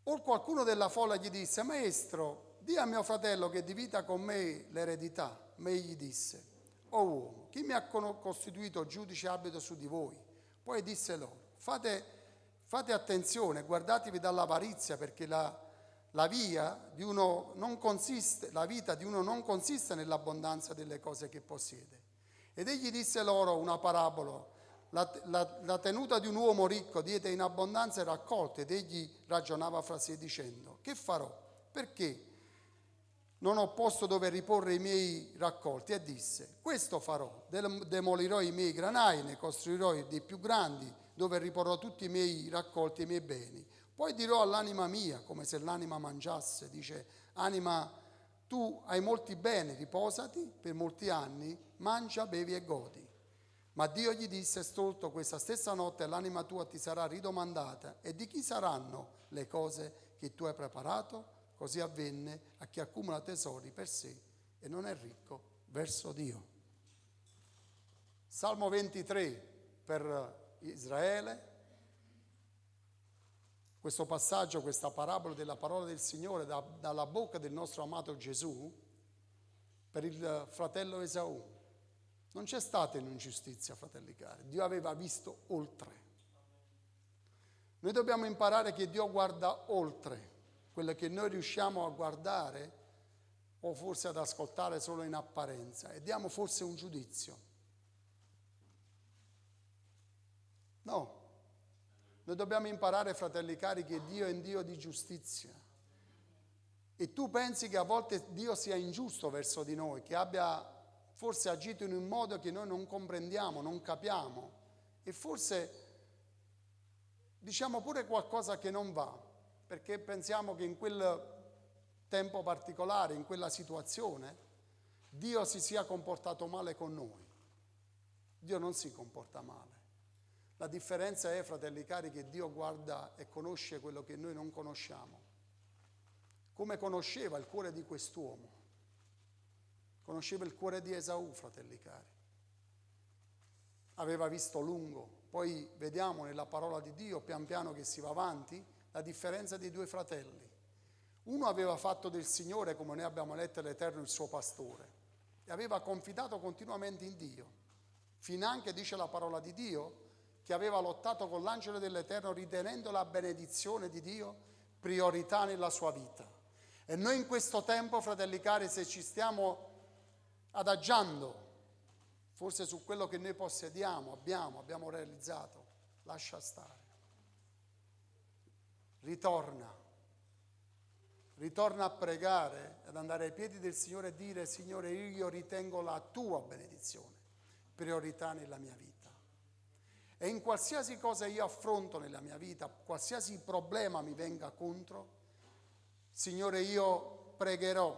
Or qualcuno della folla gli disse: Maestro, di a mio fratello che divida con me l'eredità. Ma egli disse: O uomo, chi mi ha costituito giudice abito su di voi? Poi disse loro: Fate attenzione, guardatevi dall'avarizia, perché la vita di uno non consiste nell'abbondanza delle cose che possiede. Ed egli disse loro una parabola: la tenuta di un uomo ricco diede in abbondanza e raccolte, ed egli ragionava fra sé dicendo: Che farò? Perché non ho posto dove riporre i miei raccolti? E disse: Questo farò, demolirò i miei granai, ne costruirò dei più grandi, dove riporrò tutti i miei raccolti e i miei beni. Poi dirò all'anima mia, come se l'anima mangiasse, dice: Anima, tu hai molti beni, riposati per molti anni, mangia, bevi e godi. Ma Dio gli disse: Stolto, questa stessa notte l'anima tua ti sarà ridomandata, e di chi saranno le cose che tu hai preparato? Così avvenne a chi accumula tesori per sé e non è ricco verso Dio. Salmo 23 per Israele. Questo passaggio, questa parabola della parola del Signore dalla bocca del nostro amato Gesù per il fratello Esaù. Non c'è stata un'ingiustizia, fratelli cari. Dio aveva visto oltre. Noi dobbiamo imparare che Dio guarda oltre quello che noi riusciamo a guardare o forse ad ascoltare solo in apparenza, e diamo forse un giudizio. No. Noi dobbiamo imparare, fratelli cari, che Dio è un Dio di giustizia. E tu pensi che a volte Dio sia ingiusto verso di noi, che abbia forse agito in un modo che noi non comprendiamo, non capiamo, e forse diciamo pure qualcosa che non va, perché pensiamo che in quel tempo particolare, in quella situazione, Dio si sia comportato male con noi. Dio non si comporta male. La differenza è, fratelli cari, che Dio guarda e conosce quello che noi non conosciamo. Come conosceva il cuore di quest'uomo. Conosceva il cuore di Esaù, fratelli cari. Aveva visto lungo. Poi vediamo nella parola di Dio, pian piano che si va avanti, la differenza dei due fratelli. Uno aveva fatto del Signore, come noi abbiamo letto, l'Eterno il suo pastore, e aveva confidato continuamente in Dio. Finanche, dice la parola di Dio, che aveva lottato con l'angelo dell'Eterno ritenendo la benedizione di Dio priorità nella sua vita. E noi in questo tempo, fratelli cari, se ci stiamo adagiando forse su quello che noi possediamo, abbiamo realizzato, lascia stare. Ritorna a pregare, ad andare ai piedi del Signore e dire: Signore, io ritengo la tua benedizione priorità nella mia vita. E in qualsiasi cosa io affronto nella mia vita, qualsiasi problema mi venga contro, Signore, io pregherò,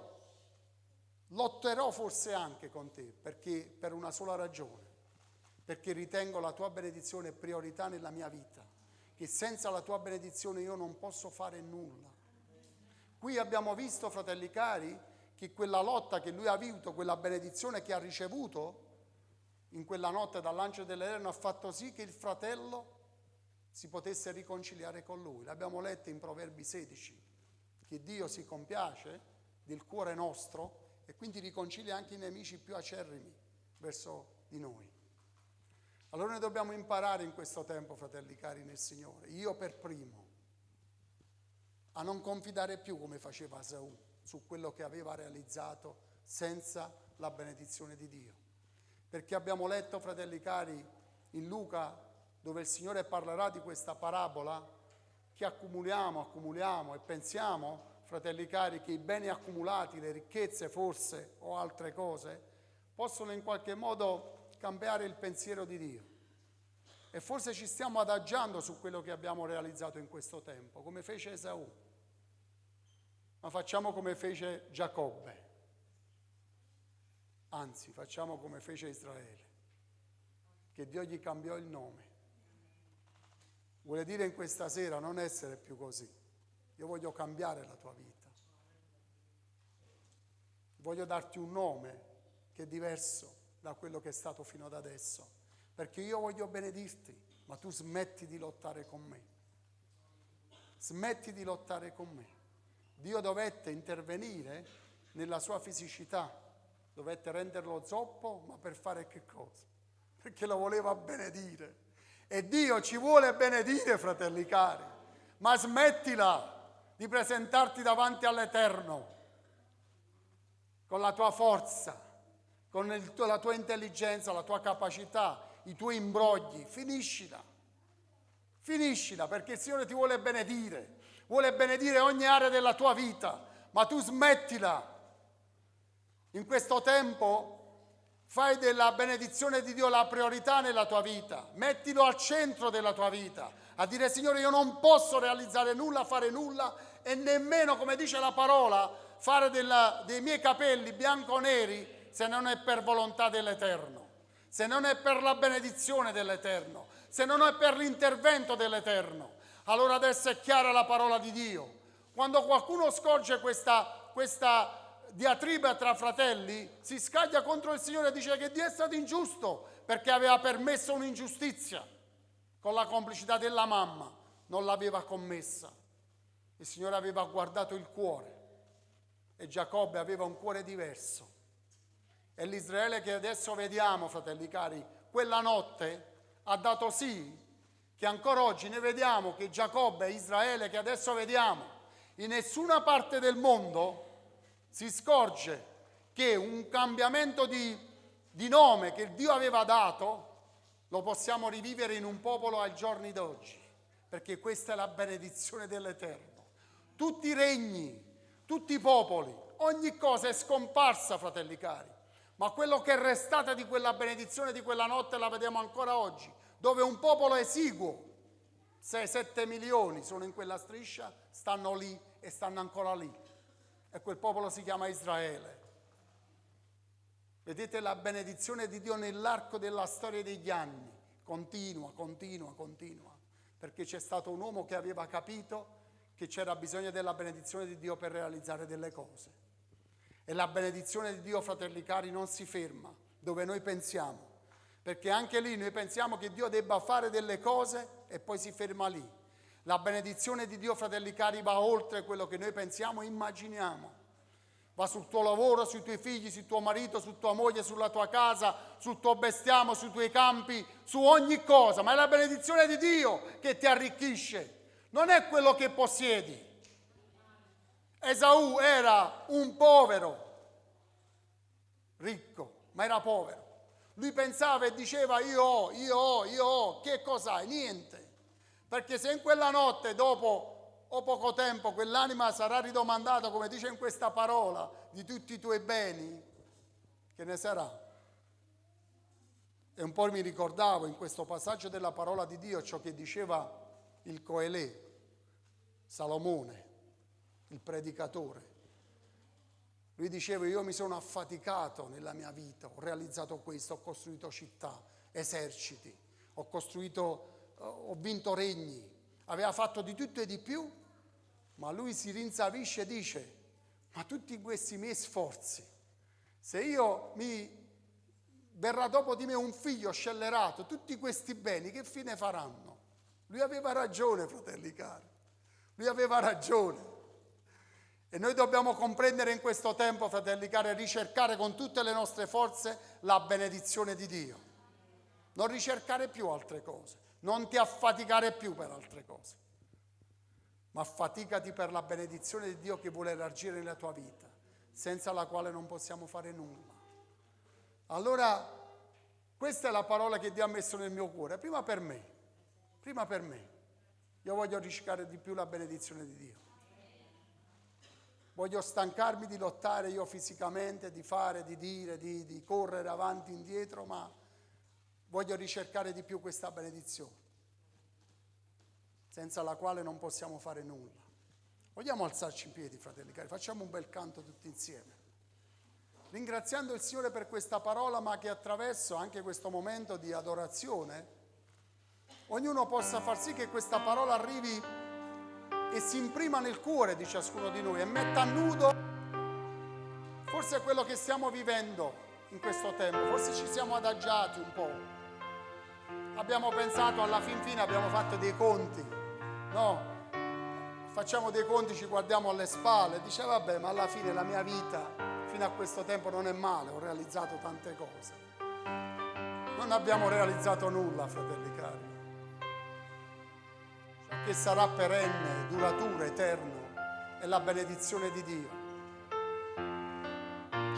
lotterò forse anche con te, perché per una sola ragione, perché ritengo la tua benedizione priorità nella mia vita, che senza la tua benedizione io non posso fare nulla. Qui abbiamo visto, fratelli cari, che quella lotta che lui ha avuto, quella benedizione che ha ricevuto in quella notte dall'angelo dell'Eterno, ha fatto sì che il fratello si potesse riconciliare con lui. L'abbiamo letto in Proverbi 16, che Dio si compiace del cuore nostro e quindi riconcilia anche i nemici più acerrimi verso di noi. Allora noi dobbiamo imparare in questo tempo, fratelli cari nel Signore, io per primo, a non confidare più come faceva Esaù su quello che aveva realizzato senza la benedizione di Dio. Perché abbiamo letto, fratelli cari, in Luca, dove il Signore parlerà di questa parabola, che accumuliamo e pensiamo, fratelli cari, che i beni accumulati, le ricchezze forse o altre cose, possono in qualche modo cambiare il pensiero di Dio. E forse ci stiamo adagiando su quello che abbiamo realizzato in questo tempo, come fece Esaù. Ma facciamo come fece Giacobbe. Anzi, facciamo come fece Israele, che Dio gli cambiò il nome. Vuole dire in questa sera non essere più così. Io voglio cambiare la tua vita. Voglio darti un nome che è diverso da quello che è stato fino ad adesso, perché io voglio benedirti, ma tu smetti di lottare con me. smetti di lottare con me. Dio dovette intervenire nella sua fisicità, dovette renderlo zoppo, ma per fare che cosa? Perché lo voleva benedire. E Dio ci vuole benedire, fratelli cari, ma smettila di presentarti davanti all'Eterno con la tua forza, con la tua intelligenza, la tua capacità, i tuoi imbrogli. Finiscila perché il Signore ti vuole benedire ogni area della tua vita, ma tu smettila. In questo tempo fai della benedizione di Dio la priorità nella tua vita, mettilo al centro della tua vita, a dire: Signore, io non posso realizzare nulla, fare nulla, e nemmeno, come dice la parola, fare dei miei capelli bianco-neri se non è per volontà dell'Eterno, se non è per la benedizione dell'Eterno, se non è per l'intervento dell'Eterno. Allora adesso è chiara la parola di Dio. Quando qualcuno scorge questa diatriba tra fratelli, si scaglia contro il Signore e dice che Dio è stato ingiusto perché aveva permesso un'ingiustizia con la complicità della mamma, non l'aveva commessa. Il Signore aveva guardato il cuore e Giacobbe aveva un cuore diverso. E l'Israele che adesso vediamo, fratelli cari, quella notte ha dato sì che ancora oggi ne vediamo che Giacobbe e Israele che adesso vediamo, in nessuna parte del mondo si scorge che un cambiamento di nome che Dio aveva dato lo possiamo rivivere in un popolo ai giorni d'oggi, perché questa è la benedizione dell'Eterno. Tutti i regni, tutti i popoli, ogni cosa è scomparsa, fratelli cari, ma quello che è restato di quella benedizione di quella notte la vediamo ancora oggi, dove un popolo esiguo, 6-7 milioni sono in quella striscia, stanno lì e stanno ancora lì. E quel popolo si chiama Israele. Vedete la benedizione di Dio nell'arco della storia degli anni. Continua, perché c'è stato un uomo che aveva capito che c'era bisogno della benedizione di Dio per realizzare delle cose. E la benedizione di Dio, fratelli cari, non si ferma dove noi pensiamo, perché anche lì noi pensiamo che Dio debba fare delle cose e poi si ferma lì. La benedizione di Dio, fratelli cari, va oltre quello che noi pensiamo e immaginiamo. Va sul tuo lavoro, sui tuoi figli, sul tuo marito, su tua moglie, sulla tua casa, sul tuo bestiame, sui tuoi campi, su ogni cosa. Ma è la benedizione di Dio che ti arricchisce, non è quello che possiedi. Esaù era un povero, ricco, ma era povero. Lui pensava e diceva: io ho, che cos'hai? Niente. Perché se in quella notte, dopo o poco tempo, quell'anima sarà ridomandata, come dice in questa parola, di tutti i tuoi beni, che ne sarà? E un po' mi ricordavo in questo passaggio della parola di Dio ciò che diceva il Coelè, Salomone, il predicatore. Lui diceva: io mi sono affaticato nella mia vita, ho realizzato questo, ho costruito città, eserciti, ho vinto regni, aveva fatto di tutto e di più, ma lui si rinsavisce e dice: ma tutti questi miei sforzi, se verrà dopo di me un figlio scellerato, tutti questi beni che fine faranno? Lui aveva ragione, fratelli cari, lui aveva ragione. E noi dobbiamo comprendere in questo tempo, fratelli cari, e ricercare con tutte le nostre forze la benedizione di Dio. Non ricercare più altre cose, non ti affaticare più per altre cose, ma affaticati per la benedizione di Dio che vuole elargire nella tua vita, senza la quale non possiamo fare nulla. Allora, questa è la parola che Dio ha messo nel mio cuore, prima per me. Io voglio ricercare di più la benedizione di Dio. Voglio stancarmi di lottare io fisicamente, di fare, di dire, di correre avanti e indietro, ma voglio ricercare di più questa benedizione, senza la quale non possiamo fare nulla. Vogliamo alzarci in piedi, fratelli cari, facciamo un bel canto tutti insieme, ringraziando il Signore per questa parola, ma che attraverso anche questo momento di adorazione ognuno possa far sì che questa parola arrivi e si imprima nel cuore di ciascuno di noi e metta a nudo forse quello che stiamo vivendo in questo tempo. Forse ci siamo adagiati un po', abbiamo pensato, alla fin fine abbiamo fatto dei conti, no? facciamo dei conti, ci guardiamo alle spalle e dice vabbè, ma alla fine la mia vita fino a questo tempo non è male, ho realizzato tante cose. Non abbiamo realizzato nulla, fratelli cari. Ciò che sarà perenne, duraturo, eterno è la benedizione di Dio.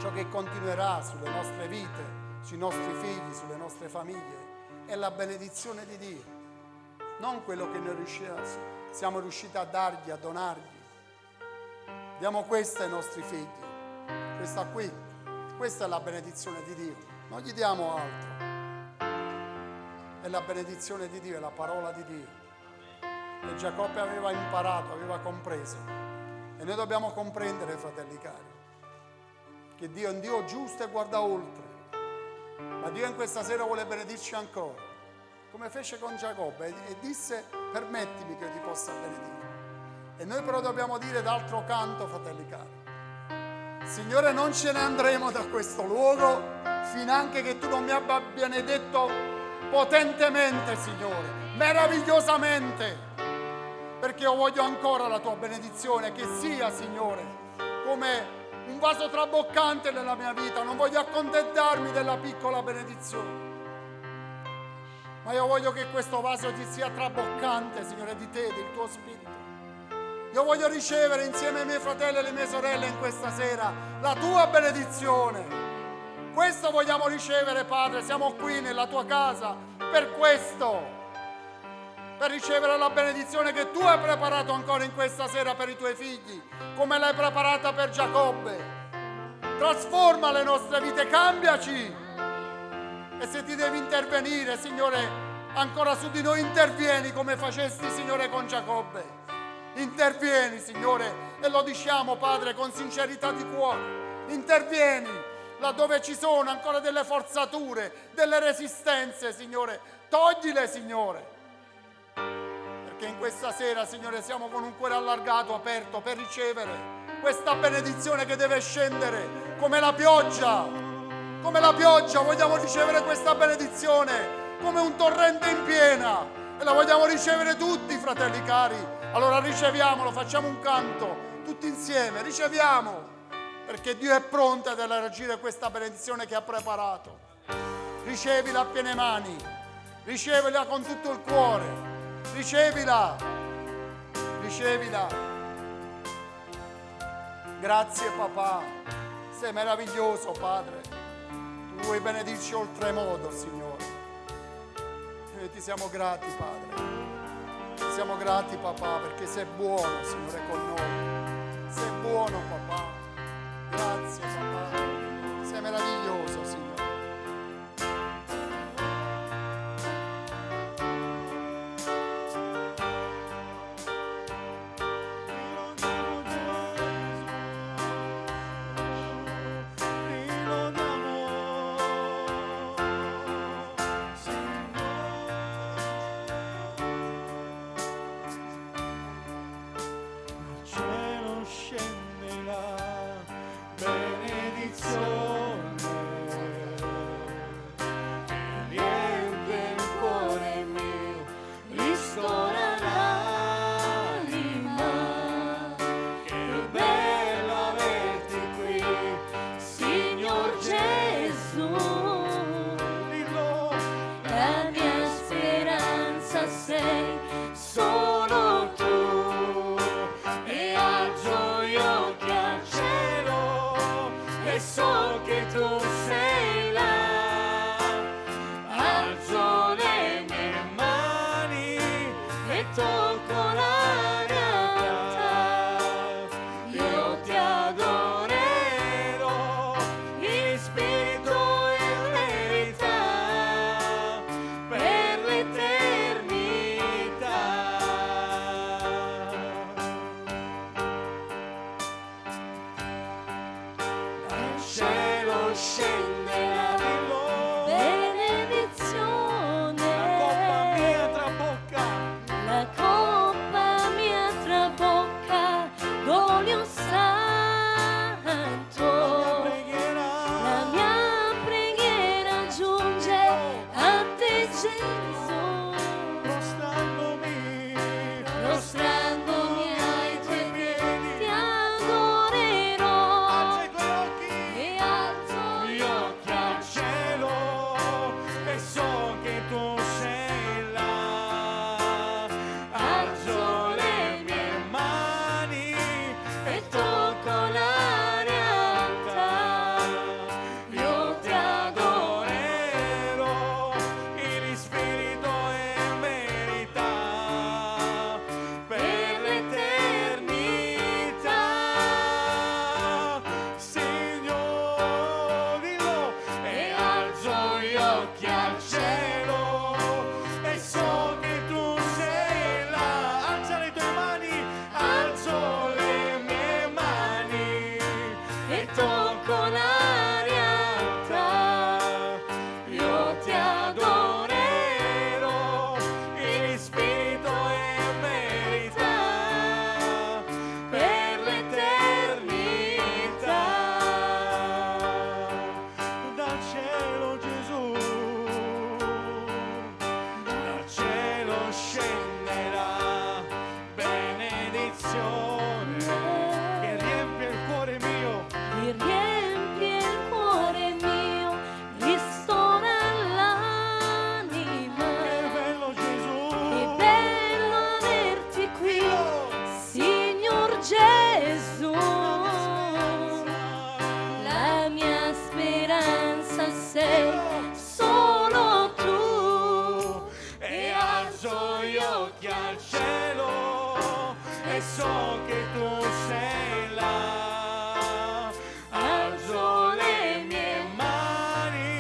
Ciò che continuerà sulle nostre vite, sui nostri figli, sulle nostre famiglie è la benedizione di Dio, non quello che noi siamo riusciti a dargli, a donargli. Diamo questo ai nostri figli, questa qui, questa è la benedizione di Dio, non gli diamo altro. È la benedizione di Dio, è la parola di Dio. E Giacobbe aveva imparato, aveva compreso. E noi dobbiamo comprendere, fratelli cari, che Dio è un Dio giusto e guarda oltre. Ma Dio in questa sera vuole benedirci ancora, come fece con Giacobbe e disse permettimi che io ti possa benedire. E noi però dobbiamo dire d'altro canto, fratelli cari, Signore, non ce ne andremo da questo luogo finanche che tu non mi abbia benedetto potentemente, Signore, meravigliosamente, perché io voglio ancora la tua benedizione, che sia, Signore, come un vaso traboccante nella mia vita. Non voglio accontentarmi della piccola benedizione, ma io voglio che questo vaso ti sia traboccante, Signore, di te, del tuo spirito. Io voglio ricevere insieme ai miei fratelli e alle mie sorelle in questa sera la tua benedizione. Questo vogliamo ricevere, Padre, siamo qui nella tua casa per questo, per ricevere la benedizione che tu hai preparato ancora in questa sera per i tuoi figli, come l'hai preparata per Giacobbe. Trasforma le nostre vite, cambiaci. E se ti devi intervenire, Signore, ancora su di noi intervieni come facesti, Signore, con Giacobbe. Intervieni, Signore, e lo diciamo, Padre, con sincerità di cuore. Intervieni laddove ci sono ancora delle forzature, delle resistenze, Signore, toglile, Signore. Perché in questa sera, Signore, siamo con un cuore allargato, aperto, per ricevere questa benedizione che deve scendere come la pioggia. Come la pioggia vogliamo ricevere questa benedizione, come un torrente in piena. E la vogliamo ricevere tutti, fratelli cari. Allora riceviamolo, facciamo un canto, tutti insieme, riceviamo. Perché Dio è pronto ad elargire questa benedizione che ha preparato. Ricevila a piene mani, ricevila con tutto il cuore, ricevila, ricevila. Grazie papà, sei meraviglioso Padre, tu vuoi benedirci oltremodo, Signore. Noi ti siamo grati, Padre, ti siamo grati papà, perché sei buono, Signore, con noi, sei buono papà. Grazie papà, sei meraviglioso, Signore. Il cielo scende là. scenderà benedizione che riempie il cuore mio, che riempie il cuore mio, ristora l'anima. che bello Gesù, Che bello averti qui, Signor Gesù. La mia speranza sei solo tu. e alzo gli occhi al cielo e so che tu sei là. Alzo le mie mani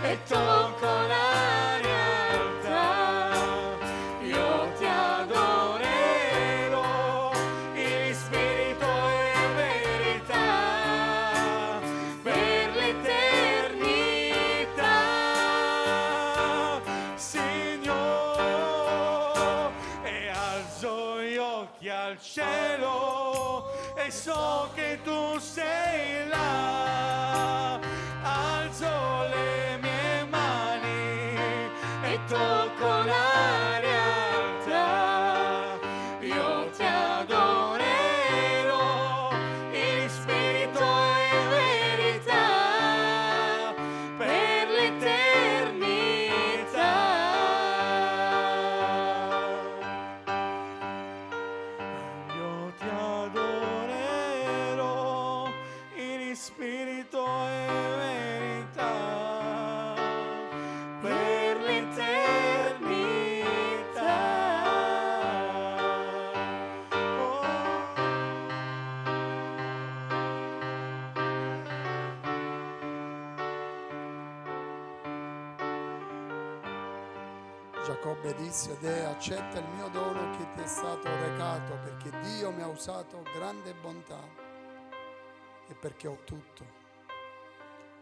e tocco la realtà. Io ti adorerò in spirito e verità per l'eternità, Signore. E alzo gli occhi al cielo e so che tu sei là. Alzo le mie mani e tocco la realtà. Io ti adorerò in spirito e verità per l'eternità. Io ti adorerò in spirito e verità per l'eternità. Oh. Giacobbe disse: Deh, accetta il mio dono che ti è stato recato, perché Dio mi ha usato grande bontà e perché ho tutto.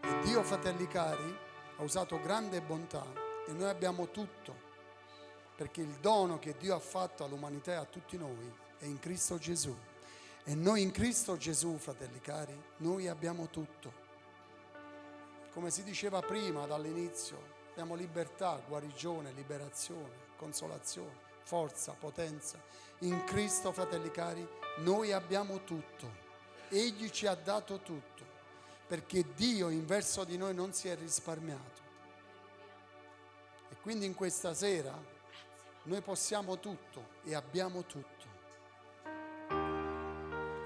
E Dio, fratelli cari, ha usato grande bontà e noi abbiamo tutto, perché il dono che Dio ha fatto all'umanità e a tutti noi è in Cristo Gesù. E noi in Cristo Gesù, fratelli cari, noi abbiamo tutto. Come si diceva prima dall'inizio, abbiamo libertà, guarigione, liberazione, consolazione, forza, potenza. In Cristo, fratelli cari, noi abbiamo tutto. Egli ci ha dato tutto, perché Dio in verso di noi non si è risparmiato. E quindi in questa sera noi possiamo tutto e abbiamo tutto.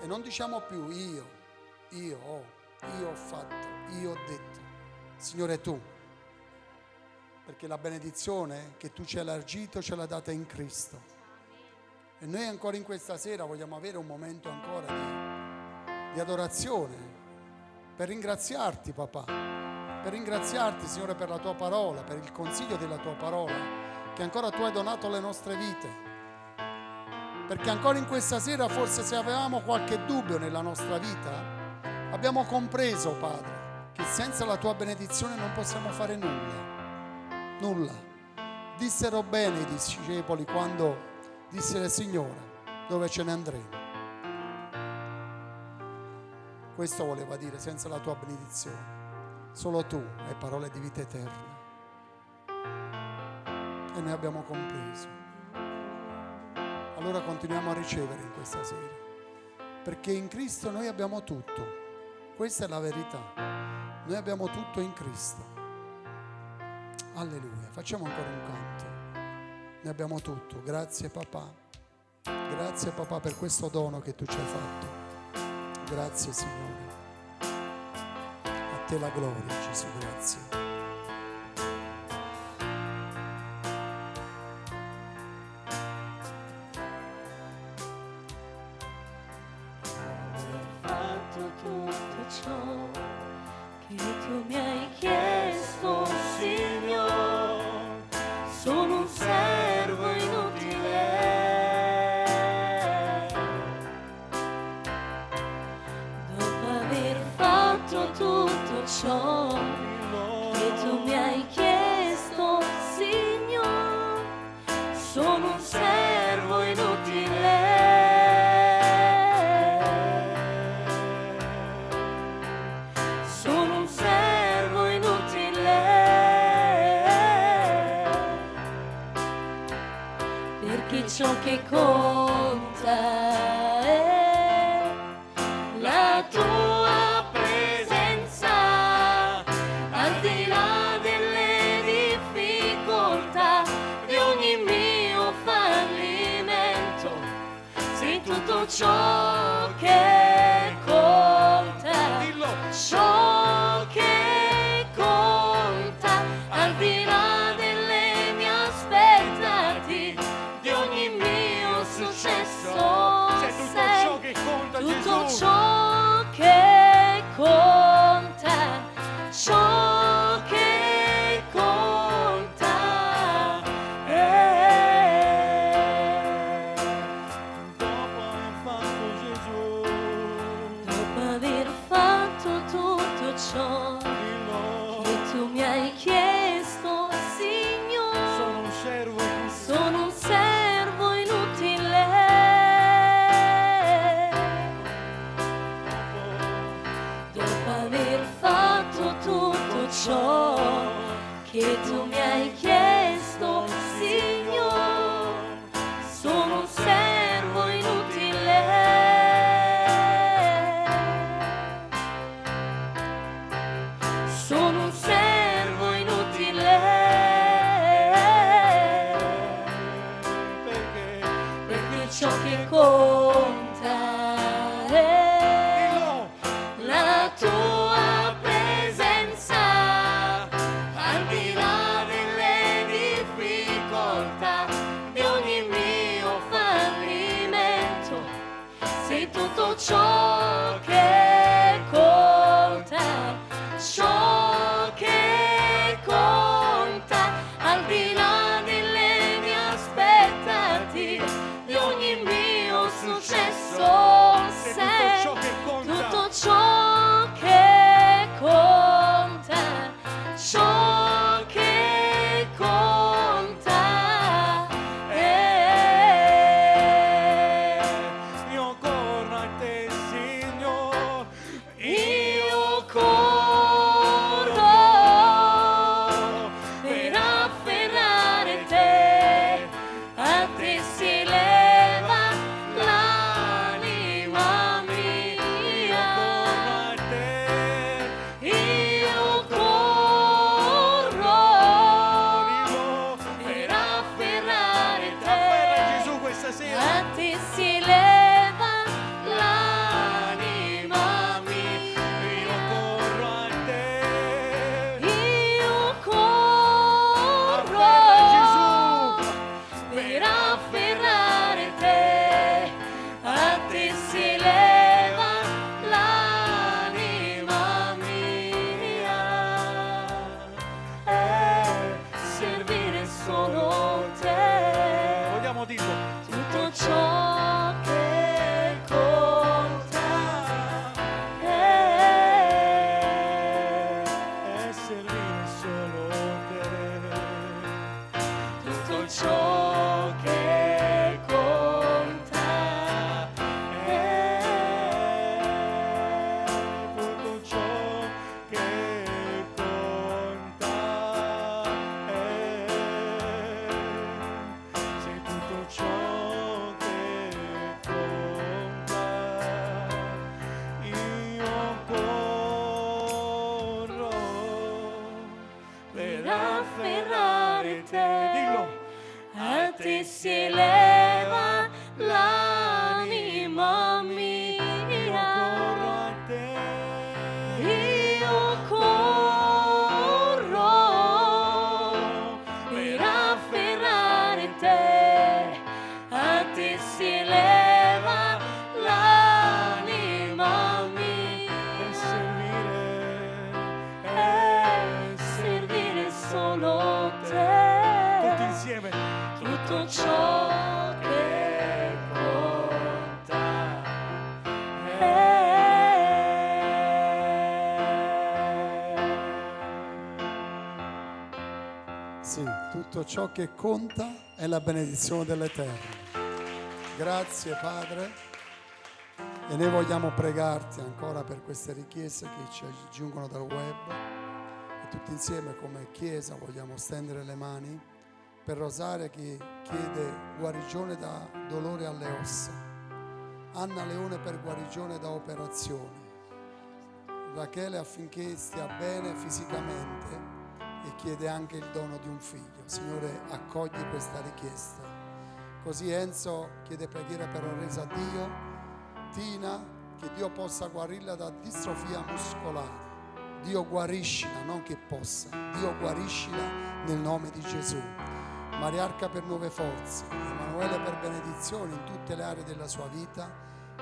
E non diciamo più io ho fatto, io ho detto. Signore, tu, perché la benedizione che tu ci hai elargito ce l'ha data in Cristo. E noi ancora in questa sera vogliamo avere un momento ancora di adorazione per ringraziarti, papà, per ringraziarti, Signore, per la tua parola, per il consiglio della tua parola che ancora tu hai donato alle nostre vite. Perché ancora in questa sera, forse se avevamo qualche dubbio nella nostra vita, abbiamo compreso, Padre, che senza la tua benedizione non possiamo fare nulla. Dissero bene i discepoli quando dissero: Signore, dove ce ne andremo? Questo voleva dire: senza la tua benedizione solo tu hai parole di vita eterna. E noi abbiamo compreso. Allora continuiamo a ricevere in questa sera, perché in Cristo noi abbiamo tutto. Questa è la verità. Noi abbiamo tutto in Cristo. Alleluia. Facciamo ancora un canto. Noi abbiamo tutto. Grazie papà. Grazie papà per questo dono che tu ci hai fatto. Grazie Signore. A te la gloria, Gesù, grazie. Fatto tutto ciò che tu mi hai chiesto, Signore. Sono un servo inutile. Dopo aver fatto tutto ciò che perché ciò che conta è la tua presenza, al di là delle difficoltà, di ogni mio fallimento, sei tutto ciò che conta, ciò che conta, al di là delle mie aspettative, di ogni mio successo, Sei tutto sei ciò che conta, tutto Gesù. ciò che conta, ciò che conta Dopo aver fatto Gesù, dopo aver fatto tutto ciò dillo, che tu mi hai chiesto, Signore, sono un servo sono un servo inutile. Dopo aver fatto tutto ciò che tu mi hai chiesto, Signore, sono un servo inutile. Sono un servo inutile. Perché ciò che conta è la tua presenza, al di là delle difficoltà, di ogni mio fallimento, sei tutto ciò che conta, ciò che conta, al di là delle mie aspettative, di ogni mio successo, sei tutto ciò che conta, ciò che conta è Io corro a te, Signore, io corro per afferrare te, a te si eleva l'anima mia. a te, Io corro per afferrare afferra te, Gesù questa sera. a te si eleva l'anima mia. Io corro a te, Io corro per afferrare te, a te si eleva l'anima mia, e servire solo te, vogliamo dirlo, tutto ciò che conta è servire solo te. tutto ciò che conta è Tutto ciò che conta sei tutto ciò che conta. Io corro per afferrare te, dillo, a te si eleva l'anima mia. corro a te. Io corro per afferrare te, a te si eleva l'anima mia, e servire solo te, Tutti insieme. tutto ciò che conta Sì, tutto ciò che conta è la benedizione dell'Eterno. Grazie Padre. E noi vogliamo pregarti ancora per queste richieste che ci giungono dal web. E tutti insieme come Chiesa vogliamo stendere le mani per Rosaria che chiede guarigione da dolore alle ossa, Anna Leone per guarigione da operazioni, Rachele affinché stia bene fisicamente e chiede anche il dono di un figlio. Signore, accogli questa richiesta. Così Enzo chiede preghiera per la resa a Dio, Tina, che Dio possa guarirla da distrofia muscolare. Dio guariscila, non che possa, Dio guariscila nel nome di Gesù. Mariarca per nuove forze, Emanuele per benedizioni in tutte le aree della sua vita.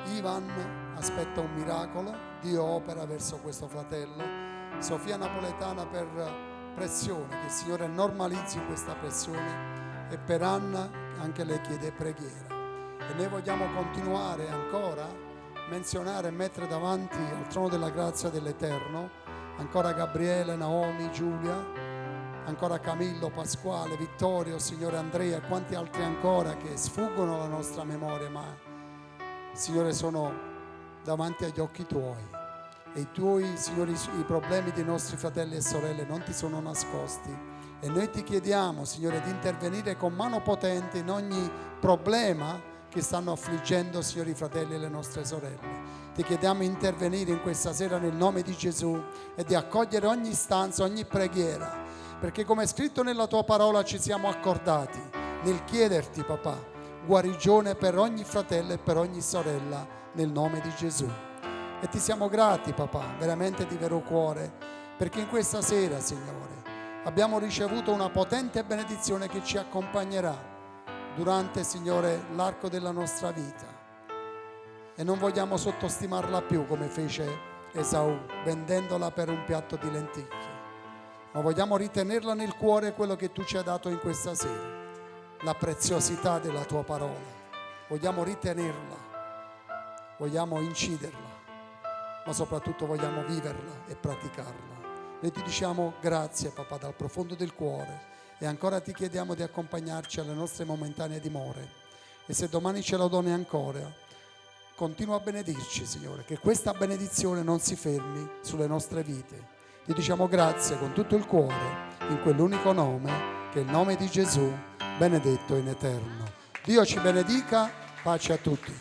Ivan aspetta un miracolo, Dio opera verso questo fratello. Sofia Napoletana per pressione, che il Signore normalizzi questa pressione. E per Anna anche lei chiede preghiera. E noi vogliamo continuare ancora a menzionare e mettere davanti al trono della grazia dell'Eterno ancora Gabriele, Naomi, Giulia, ancora Camillo, Pasquale, Vittorio, Signore Andrea e quanti altri ancora che sfuggono alla nostra memoria, ma Signore sono davanti agli occhi Tuoi. E i Tuoi, Signore, i problemi dei nostri fratelli e sorelle non Ti sono nascosti. E noi Ti chiediamo, Signore, di intervenire con mano potente in ogni problema che stanno affliggendo, Signore, i fratelli e le nostre sorelle. Ti chiediamo di intervenire in questa sera nel nome di Gesù e di accogliere ogni istanza, ogni preghiera, perché come è scritto nella Tua parola ci siamo accordati nel chiederti, papà, guarigione per ogni fratello e per ogni sorella nel nome di Gesù. E Ti siamo grati, papà, veramente di vero cuore, perché in questa sera, Signore, abbiamo ricevuto una potente benedizione che ci accompagnerà durante, Signore, l'arco della nostra vita. E non vogliamo sottostimarla più come fece Esaù, vendendola per un piatto di lenticchie, ma vogliamo ritenerla nel cuore quello che Tu ci hai dato in questa sera, la preziosità della Tua parola. Vogliamo ritenerla, vogliamo inciderla, ma soprattutto vogliamo viverla e praticarla. Noi Ti diciamo grazie, papà, dal profondo del cuore, e ancora Ti chiediamo di accompagnarci alle nostre momentanee dimore. E se domani ce la doni ancora, continua a benedirci, Signore, che questa benedizione non si fermi sulle nostre vite. Ti diciamo grazie con tutto il cuore, in quell'unico nome, che è il nome di Gesù, benedetto in eterno. Dio ci benedica, pace a tutti.